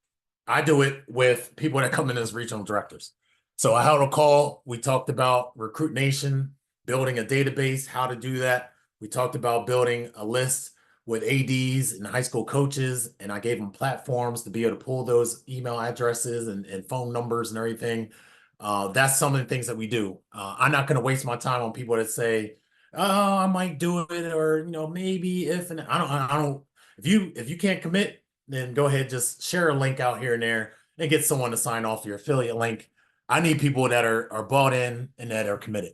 I do it with people that come in as regional directors. So I held a call. We talked about Recruit Nation, building a database, how to do that. We talked about building a list with ADs and high school coaches, and I gave them platforms to be able to pull those email addresses and phone numbers and everything. That's some of the things that we do. I'm not going to waste my time on people that say, "Oh, I might do it," or maybe if. And I don't. If you can't commit, then go ahead, just share a link out here and there, and get someone to sign off your affiliate link. I need people that are bought in and that are committed.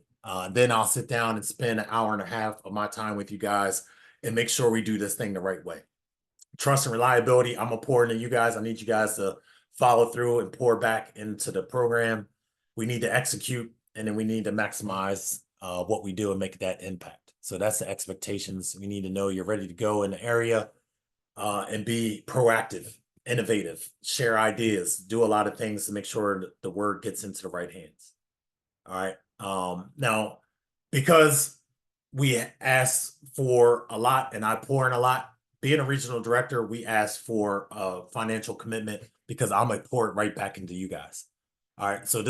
Then I'll sit down and spend an hour and a half of my time with you guys and make sure we do this thing the right way. Trust and reliability, I'm gonna pour into you guys. I need you guys to follow through and pour back into the program. We need to execute, and then we need to maximize what we do and make that impact. So that's the expectations. We need to know you're ready to go in the area and be proactive, innovative, share ideas, do a lot of things to make sure that the word gets into the right hands. All right. Now, because we ask for a lot and I pour in a lot, being a regional director, we ask for a financial commitment because I'm gonna pour it right back into you guys. All right. So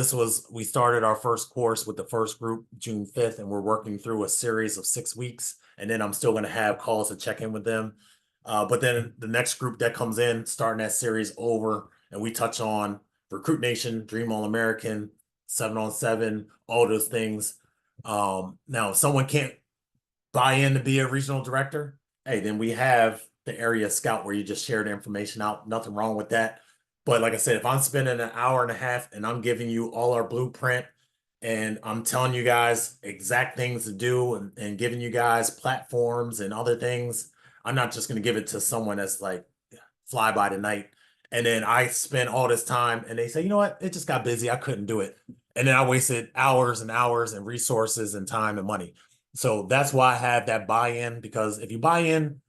we started our first course with the first group June 5th, and we're working through a series of 6 weeks. And then I'm still going to have calls to check in with them. But then the next group that comes in, starting that series over, and we touch on Recruit Nation, Dream All American, 7-on-7, all those things. Now, if someone can't buy in to be a regional director, hey, then we have the area scout where you just share the information out. Nothing wrong with that. But like I said, if I'm spending an hour and a half and I'm giving you all our blueprint and I'm telling you guys exact things to do and giving you guys platforms and other things, I'm not just going to give it to someone that's like fly by the night. And then I spend all this time and they say, you know what? It just got busy. I couldn't do it. And then I wasted hours and hours and resources and time and money. So that's why I have that buy-in, because if you buy in,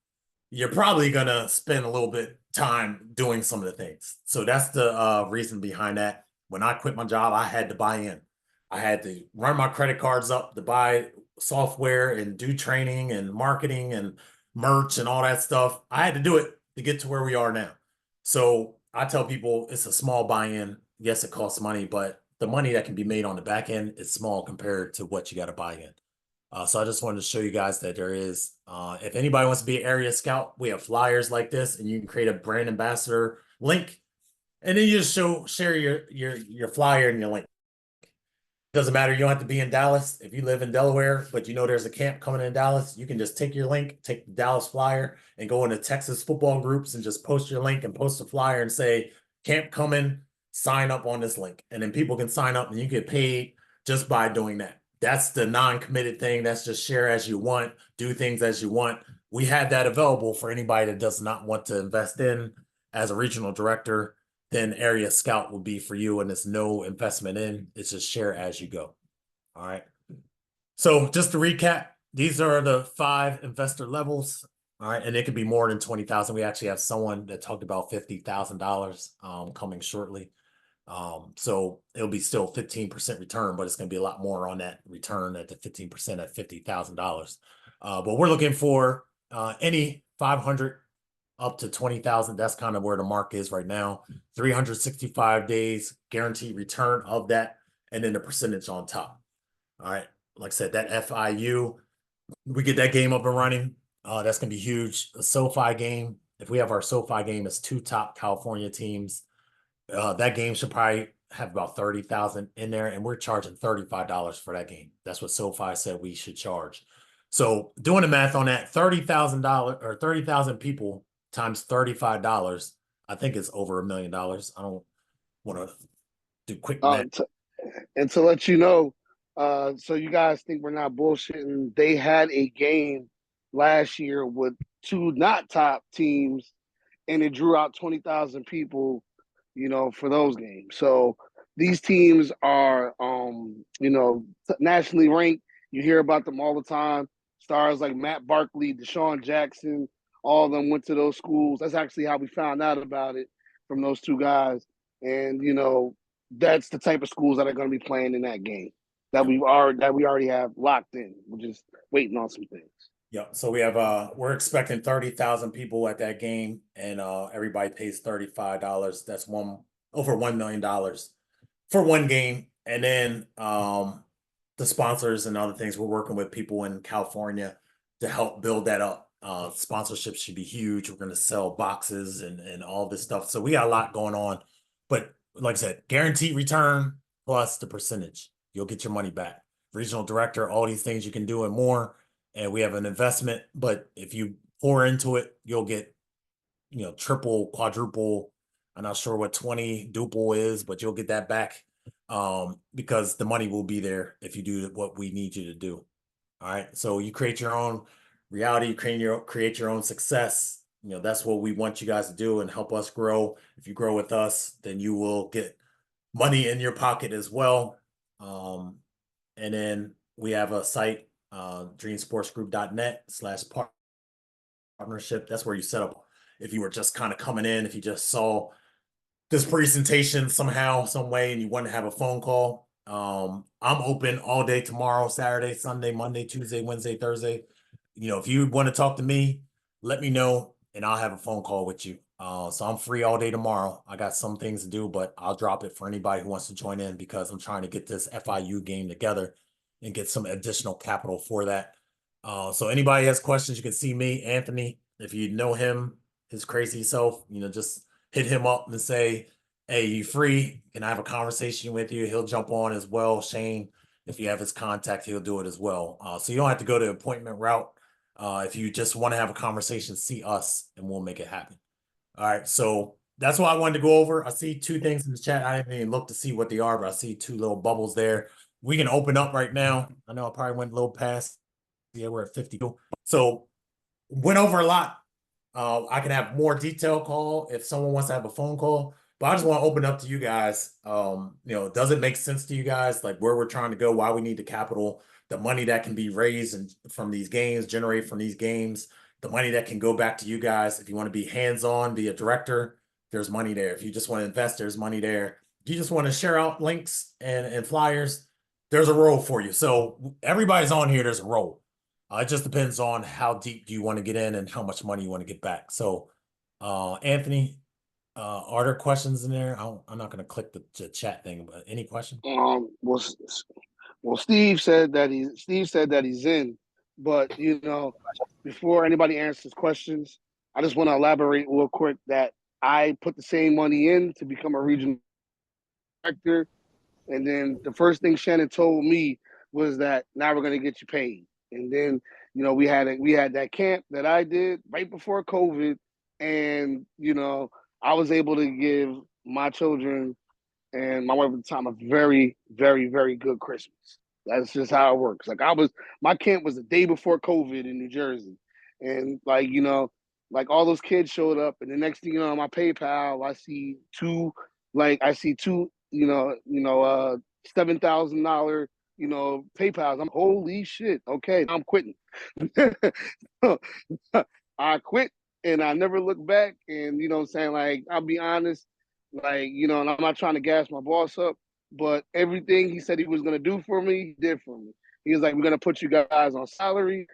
you're probably going to spend a little bit time doing some of the things. So that's the reason behind that. When I quit my job, I had to buy in. I had to run my credit cards up to buy software and do training and marketing and merch and all that stuff. I had to do it to get to where we are now. So I tell people it's a small buy-in. Yes, it costs money, but the money that can be made on the back end is small compared to what you got to buy in. So I just wanted to show you guys that there is, if anybody wants to be an area scout, we have flyers like this, and you can create a brand ambassador link, and then you just share your flyer and your link. Doesn't matter. You don't have to be in Dallas. If you live in Delaware, but there's a camp coming in Dallas, you can just take your link, take the Dallas flyer, and go into Texas football groups and just post your link and post a flyer and say, camp coming, sign up on this link. And then people can sign up and you get paid just by doing that. That's the non-committed thing. That's just share as you want, do things as you want. We have that available for anybody that does not want to invest in. As a regional director, then area scout will be for you, and it's no investment in, it's just share as you go. All right. So just to recap, these are the 5 investor levels. All right. And it could be more than 20,000. We actually have someone that talked about $50,000 coming shortly. So it'll be still 15% return, but it's going to be a lot more on that return at the 15% at $50,000. But we're looking for any 500 up to 20,000. That's kind of where the mark is right now. 365 days guaranteed return of that, and then the percentage on top. All right. Like I said, that FIU, we get that game up and running. That's going to be huge. The SoFi game, if we have our SoFi game, it's 2 top California teams. That game should probably have about 30,000 in there, and we're charging $35 for that game. That's what SoFi said we should charge. So doing the math on that, $30,000 or 30,000 people times $35, I think it's over $1 million. I don't want to do quick math. And to let you know, so you guys think we're not bullshitting, they had a game last year with 2 not top teams, and it drew out 20,000 people, for those games. So these teams are, nationally ranked. You hear about them all the time. Stars like Matt Barkley, Deshaun Jackson, all of them went to those schools. That's actually how we found out about it, from those 2 guys. And, that's the type of schools that are going to be playing in that game that we already have locked in. We're just waiting on some things. Yeah, so we have we're expecting 30,000 people at that game, and everybody pays $35. That's over $1 million for one game. And then the sponsors and other things, we're working with people in California to help build that up. Sponsorships should be huge. We're going to sell boxes and all this stuff. So we got a lot going on. But like I said, guaranteed return plus the percentage. You'll get your money back. Regional director, all these things you can do and more. And we have an investment, but if you pour into it, you'll get, triple, quadruple. I'm not sure what 20 duple is, but you'll get that back because the money will be there if you do what we need you to do. All right. So you create your own reality, create your own success. That's what we want you guys to do and help us grow. If you grow with us, then you will get money in your pocket as well. And then we have a site, dreamsportsgroup.net/partnership. That's where you set up. If you were just kind of coming in, if you just saw this presentation somehow, some way, and you want to have a phone call, I'm open all day tomorrow, Saturday, Sunday, Monday, Tuesday, Wednesday, Thursday. If you want to talk to me, let me know and I'll have a phone call with you. So I'm free all day tomorrow. I got some things to do, but I'll drop it for anybody who wants to join in because I'm trying to get this FIU game together and get some additional capital for that. So anybody has questions, you can see me, Anthony. If you know him, his crazy self, just hit him up and say, hey, you free? Can I have a conversation with you? He'll jump on as well. Shane, if you have his contact, he'll do it as well. So you don't have to go the appointment route. If you just want to have a conversation, see us and we'll make it happen. All right. So that's what I wanted to go over. I see two things in the chat. I didn't even look to see what they are, but I see two little bubbles there. We can open up right now. I know I probably went a little past. Yeah, we're at 52. So went over a lot. I can have more detailed call if someone wants to have a phone call, but I just want to open up to you guys. Does it make sense to you guys, like where we're trying to go, why we need the capital, the money that can be raised and from these games, generate from these games, the money that can go back to you guys. If you want to be hands-on, be a director, there's money there. If you just want to invest, there's money there. If you just want to share out links and flyers, there's a role for you. So everybody's on here, there's a role. It just depends on how deep do you want to get in and how much money you want to get back. So, Anthony, are there questions in there? I'm not going to click the chat thing, but any question? Well, Steve said that he's in, but before anybody answers questions, I just want to elaborate real quick that I put the same money in to become a regional director, and then the first thing Shannon told me was that now we're going to get you paid. And then, we had that camp that I did right before COVID, and I was able to give my children and my wife at the time a very, very, very good Christmas. That's just how it works. Like my camp was the day before COVID in New Jersey, and like all those kids showed up, and the next thing you know, on my PayPal, I see two $7,000 PayPal's. I'm holy shit. Okay, I'm quitting. I quit and I never looked back. And what I'm saying, like, I'll be honest, like, and I'm not trying to gas my boss up, but everything he said he was gonna do for me, he did for me. He was like, we're gonna put you guys on salary.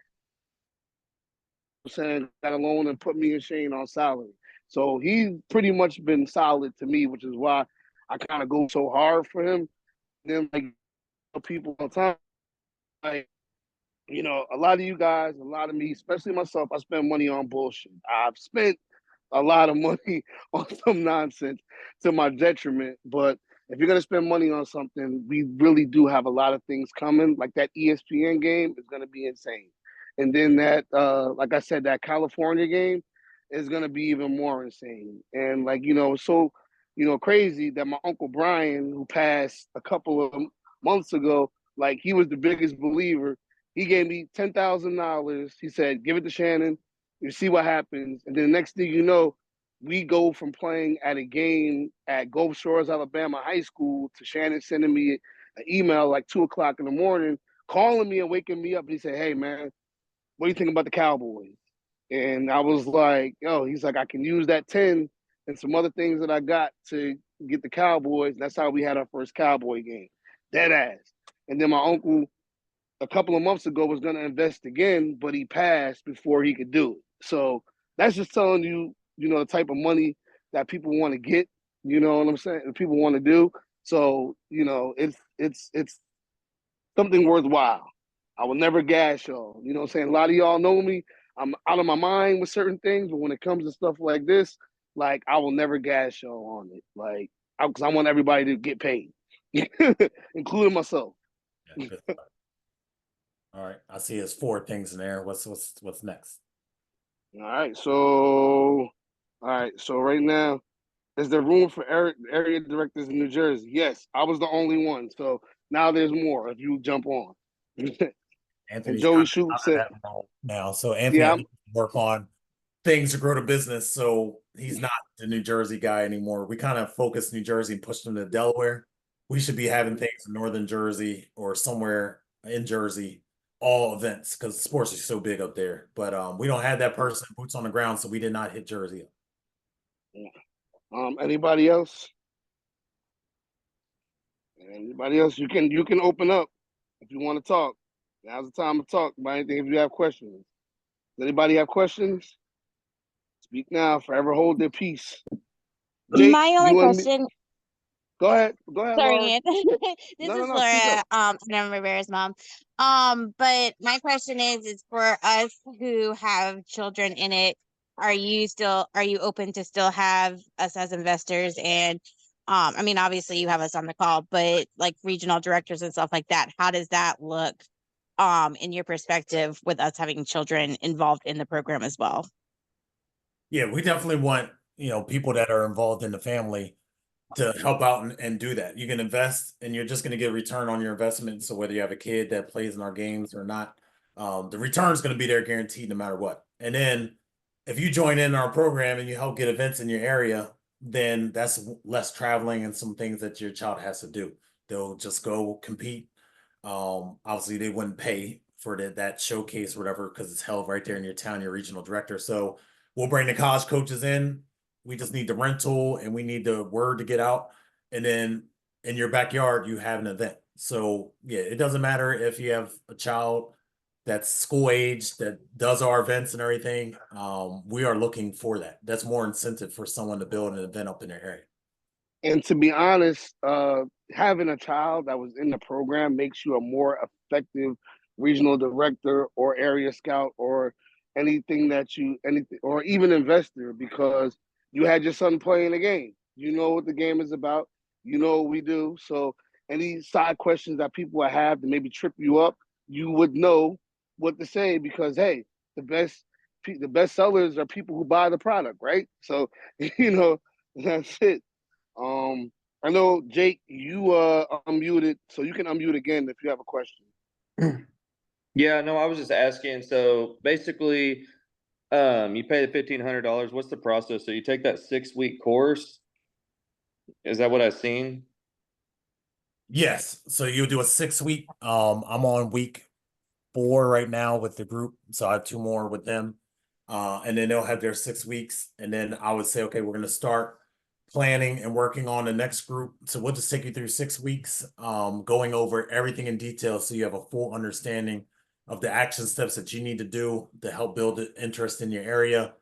I'm saying got a loan and put me and Shane on salary. So he's pretty much been solid to me, which is why I kind of go so hard for him. And then like people all the time, like, a lot of you guys, a lot of me, especially myself, I spend money on bullshit. I've spent a lot of money on some nonsense to my detriment. But if you're gonna spend money on something, we really do have a lot of things coming. Like that ESPN game is gonna be insane. And then that, like I said, that California game is gonna be even more insane. And like, so, crazy that my Uncle Brian, who passed a couple of months ago, like he was the biggest believer. He gave me $10,000. He said, give it to Shannon. You see what happens. And then the next thing you know, we go from playing at a game at Gulf Shores, Alabama High School to Shannon sending me an email like 2:00 in the morning, calling me and waking me up. And he said, hey, man, what do you think about the Cowboys? And I was like, he's like, I can use that 10 and some other things that I got to get the Cowboys. That's how we had our first Cowboy game. Dead ass. And then my uncle, a couple of months ago, was going to invest again, but he passed before he could do it. So that's just telling you, the type of money that people want to get, you know what I'm saying? That people want to do. So, you know, it's something worthwhile. I will never gas y'all. You know what I'm saying? A lot of y'all know me. I'm out of my mind with certain things, but when it comes to stuff like this, like I will never gas y'all on it. Like, because I want everybody to get paid, including myself. Yeah, good stuff. All right, I see there's four things in there. What's next? All right. So right now, is there room for area directors in New Jersey? Yes, I was the only one. So now there's more if you jump on. And Anthony's Joey kind of Shoup out of said, that role now. So Anthony, "Yeah, I need to work on things to grow the business. So he's not the New Jersey guy anymore. We kind of focused New Jersey and pushed him to Delaware. We should be having things in Northern Jersey or somewhere in Jersey, all events, because sports are so big up there. But we don't have that person, boots on the ground, so we did not hit Jersey. Anybody else? Anybody else? You can open up if you want to talk. Now's the time to talk about anything if you have questions. Does anybody have questions? Speak now, forever hold their peace. Jake, My only you and me. question, Go ahead. Go ahead, sorry, Laura. Anthony. This No, no, is no. Speak up. Laura, Madame Rivera's mom. But my question is for us who have children in it, are you open to still have us as investors? And I mean, obviously you have us on the call, but like regional directors and stuff like that, how does that look in your perspective with us having children involved in the program as well? Yeah, we definitely want, people that are involved in the family to help out and do that. You can invest and you're just going to get a return on your investment. So whether you have a kid that plays in our games or not, the return is going to be there guaranteed no matter what. And then if you join in our program and you help get events in your area, then that's less traveling and some things that your child has to do. They'll just go compete. Obviously they wouldn't pay for that showcase or whatever because it's held right there in your town, your regional director. So we'll bring the college coaches in. We just need the rental and we need the word to get out. And then in your backyard, you have an event. So yeah, it doesn't matter if you have a child that's school age that does our events and everything. We are looking for that. That's more incentive for someone to build an event up in their area. And to be honest, having a child that was in the program makes you a more effective regional director or area scout or anything or even investor because you had your son playing the game. You know what the game is about. You know what we do. So any side questions that people have to maybe trip you up, you would know what to say because hey, the best sellers are people who buy the product, right? So you know that's it. Um, I know Jake, you unmuted, so you can unmute again if you have a question. Yeah, no, I was just asking. So basically, you pay the $1,500. What's the process? So you take that 6-week course. Is that what I've seen? Yes. So you'll do a 6 week. I'm on week 4 right now with the group. So I have 2 more with them. And then they'll have their 6 weeks. And then I would say, okay, we're going to start planning and working on the next group. So we'll just take you through 6 weeks, going over everything in detail so you have a full understanding of the action steps that you need to do to help build the interest in your area.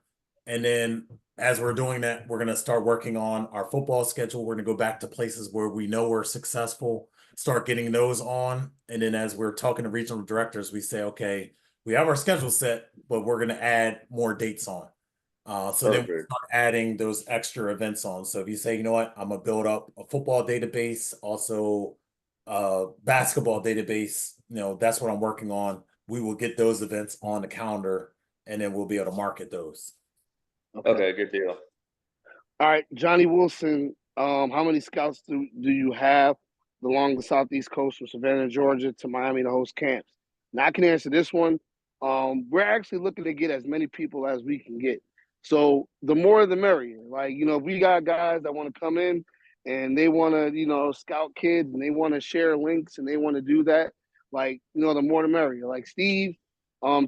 And then as we're doing that, we're going to start working on our football schedule. We're going to go back to places where we know we're successful, start getting those on. And then as we're talking to regional directors, we say, okay, we have our schedule set, but we're going to add more dates on. So then we Perfect. start adding those extra events on. So if you say, you know what, I'm gonna build up a football database, also basketball database, that's what I'm working on. We will get those events on the calendar and then we'll be able to market those. Okay, good deal. All right, Johnny Wilson. How many scouts do you have along the southeast coast from Savannah, Georgia, to Miami to host camps? Now I can answer this one. We're actually looking to get as many people as we can get. So the more the merrier. Like, if we got guys that want to come in and they want to, scout kids and they want to share links and they want to do that, like, the more the merrier. Like Steve,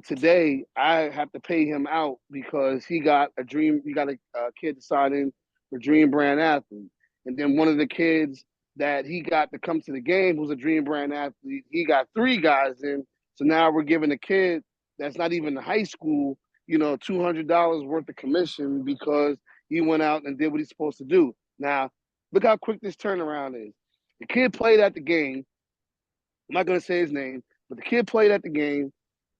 today I have to pay him out because he got a kid to sign in for Dream Brand Athlete. And then one of the kids that he got to come to the game who's a Dream Brand Athlete, he got 3 guys in. So now we're giving a kid that's not even in high school, $200 worth of commission because he went out and did what he's supposed to do. Now, look how quick this turnaround is. The kid played at the game. I'm not gonna say his name, but the kid played at the game.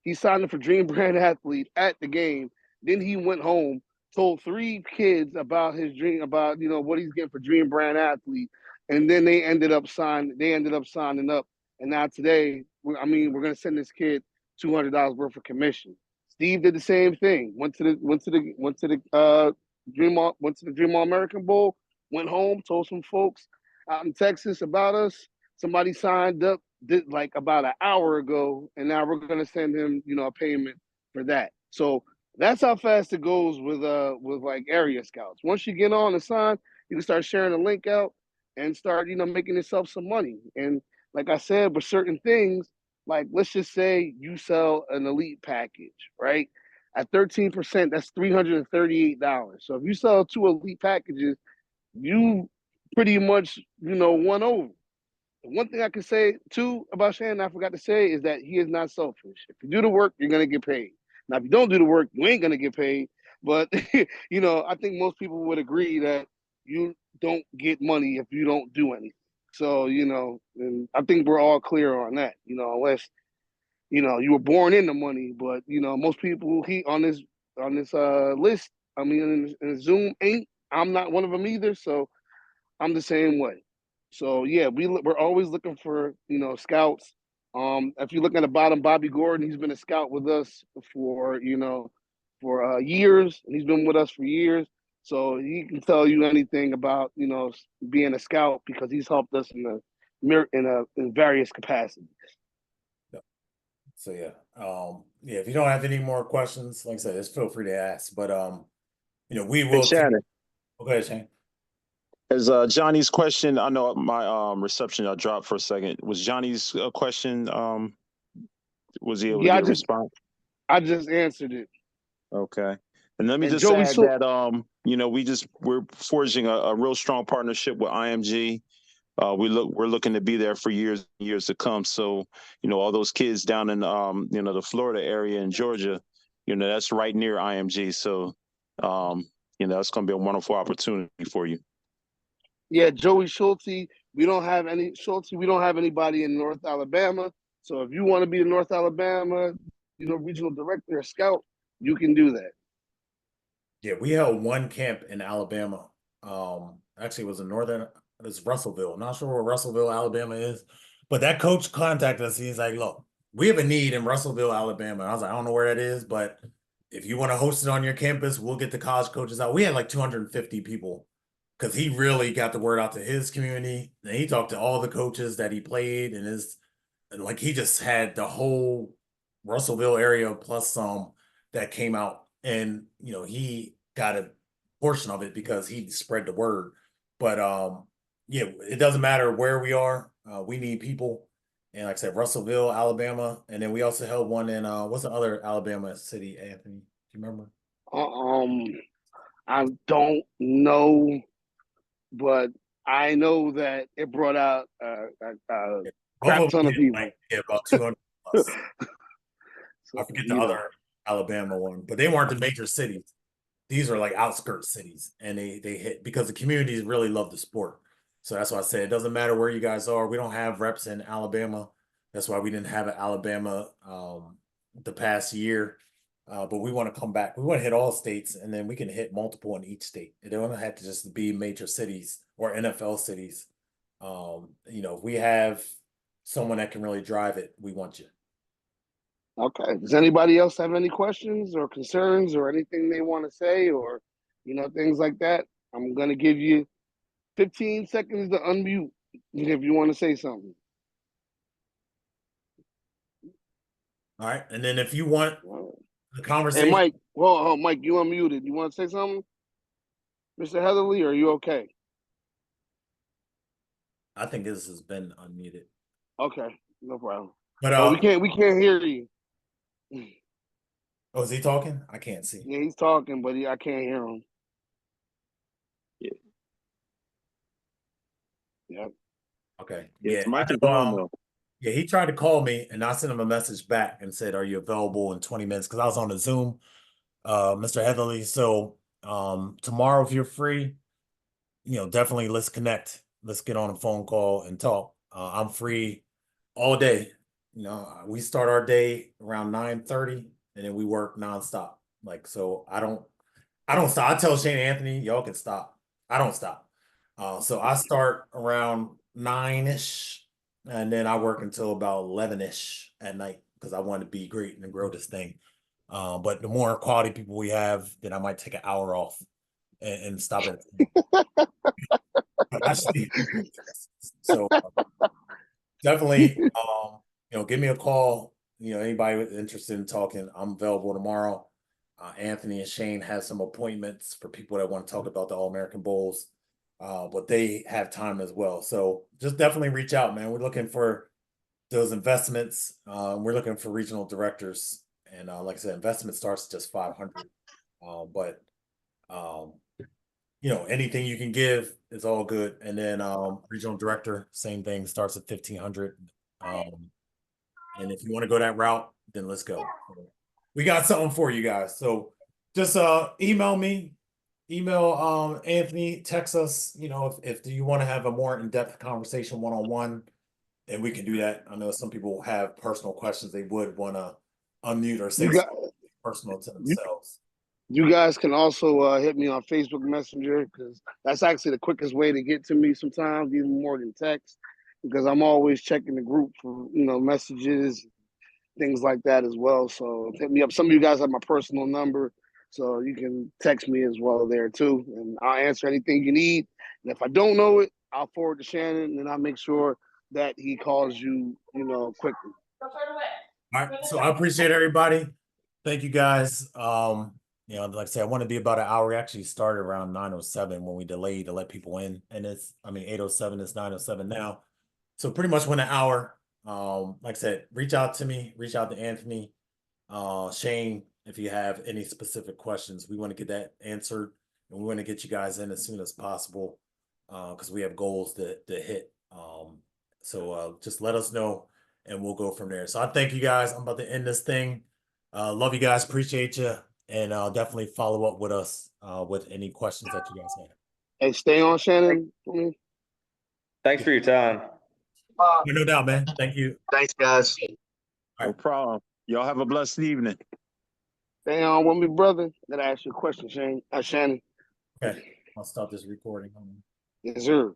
He signed up for Dream Brand Athlete at the game. Then he went home, told 3 kids about his dream, about what he's getting for Dream Brand Athlete, and then they ended up signing up. And now today, we're gonna send this kid $200 worth of commission. Steve did the same thing. Went to the Dream All American Bowl. Went home, told some folks out in Texas about us. Somebody signed up like about an hour ago, and now we're gonna send him, a payment for that. So that's how fast it goes with like area scouts. Once you get on the sign, you can start sharing the link out and start, making yourself some money. And like I said, with certain things, like let's just say you sell an elite package, right? At 13%, that's $338. So if you sell 2 elite packages, you pretty much, won over. One thing I can say too about Shannon, I forgot to say, is that he is not selfish. If you do the work, you're gonna get paid. Now, if you don't do the work, you ain't gonna get paid. But I think most people would agree that you don't get money if you don't do anything. So, and I think we're all clear on that. Unless you were born into money, but most people on this list, in Zoom ain't. I'm not one of them either. So I'm the same way. So yeah, we're always looking for scouts. If you look at the bottom, Bobby Gordon, he's been a scout with us for years, and he's been with us for years. So he can tell you anything about being a scout because he's helped us in various capacities. So yeah, if you don't have any more questions, like I said, just feel free to ask. But we will. Shannon. Okay, Shane. As Johnny's question, I know my reception dropped for a second. Was Johnny's question? Was he able to get a response? I just answered it. Okay, and let me just add that we're forging a real strong partnership with IMG. We're looking to be there for years to come. So all those kids down in the Florida area and Georgia, that's right near IMG. So that's going to be a wonderful opportunity for you. Yeah, Joey Schulte. We don't have anybody in North Alabama. So if you want to be in North Alabama, regional director or scout, you can do that. Yeah, we held one camp in Alabama. Actually, it was in it's Russellville. Not sure where Russellville, Alabama is, but that coach contacted us. He's like, "Look, we have a need in Russellville, Alabama." I was like, "I don't know where that is, but if you want to host it on your campus, we'll get the college coaches out." We had like 250 people because he really got the word out to his community. And he talked to all the coaches that he played and he just had the whole Russellville area plus some that came out, and he got a portion of it because he spread the word. But yeah, it doesn't matter where we are. We need people. And like I said, Russellville, Alabama. And then we also held one in what's the other Alabama city, Anthony? Do you remember? I don't know, but I know that it brought out a crap ton of people. About 200 plus. I forget the other Alabama one, but they weren't the major cities. These are like outskirts cities, and they hit because the communities really love the sport. So that's why I said it doesn't matter where you guys are. We don't have reps in Alabama. That's why we didn't have an Alabama the past year. But we want to come back. We want to hit all states, and then we can hit multiple in each state. It don't have to just be major cities or NFL cities. If we have someone that can really drive it, we want you. Okay. Does anybody else have any questions or concerns or anything they want to say or, things like that? I'm going to give you 15 seconds to unmute if you want to say something. All right. And then if you want the conversation. Hey, Mike, Mike, you unmuted. You want to say something? Mr. Heatherly, are you okay? I think this has been unmuted. Okay. No problem. But we can't hear you. Oh, is he talking? I can't see. Yeah, he's talking, but I can't hear him. Yeah. Okay. Yeah. Yeah, he tried to call me, and I sent him a message back and said, "Are you available in 20 minutes?" Because I was on the Zoom, Mr. Heatherly. So tomorrow, if you're free, definitely let's connect. let's get on a phone call and talk. I'm free all day. You know, we start our day around 9:30 and then we work nonstop. Like, so I don't stop. I tell Shane Anthony, y'all can stop. I don't stop. So I start around 9-ish and then I work until about 11-ish at night because I want to be great and grow this thing. But the more quality people we have, then I might take an hour off and stop it. So definitely, give me a call. Anybody interested in talking, I'm available tomorrow. Anthony and Shane have some appointments for people that want to talk about the All-American Bowls, but they have time as well. So just definitely reach out, man. We're looking for those investments. We're looking for regional directors. And like I said, investment starts at just 500. But anything you can give is all good. And then regional director, same thing, starts at 1,500. And if you want to go that route, then let's go. We got something for you guys. So just email me, email Anthony, text us, if you want to have a more in-depth conversation one-on-one, and we can do that. I know some people have personal questions they would want to unmute or say something personal to themselves. You guys can also hit me on Facebook Messenger because that's actually the quickest way to get to me sometimes, even more than text, because I'm always checking the group for, messages, things like that as well. So hit me up. Some of you guys have my personal number, so you can text me as well there too, and I'll answer anything you need. And if I don't know it, I'll forward to Shannon, and I'll make sure that he calls you, quickly. All right. So I appreciate everybody. Thank you guys. Like I said, I want to be about an hour. We actually started around 9:07 when we delayed to let people in. And 8:07 is 9:07 now. So pretty much went an hour. Like I said, reach out to me, reach out to Anthony, Shane, if you have any specific questions. We want to get that answered and we want to get you guys in as soon as possible because we have goals to hit. So just let us know and we'll go from there. So I thank you guys. I'm about to end this thing. Love you guys. Appreciate you. And definitely follow up with us with any questions that you guys have. Hey, stay on, Shannon. Thanks for your time. No doubt, man. Thank you. Thanks, guys. No problem. Y'all have a blessed evening. Stay on with me, brother. Gotta ask you a question, Shannon. Okay. I'll stop this recording. Yes, sir.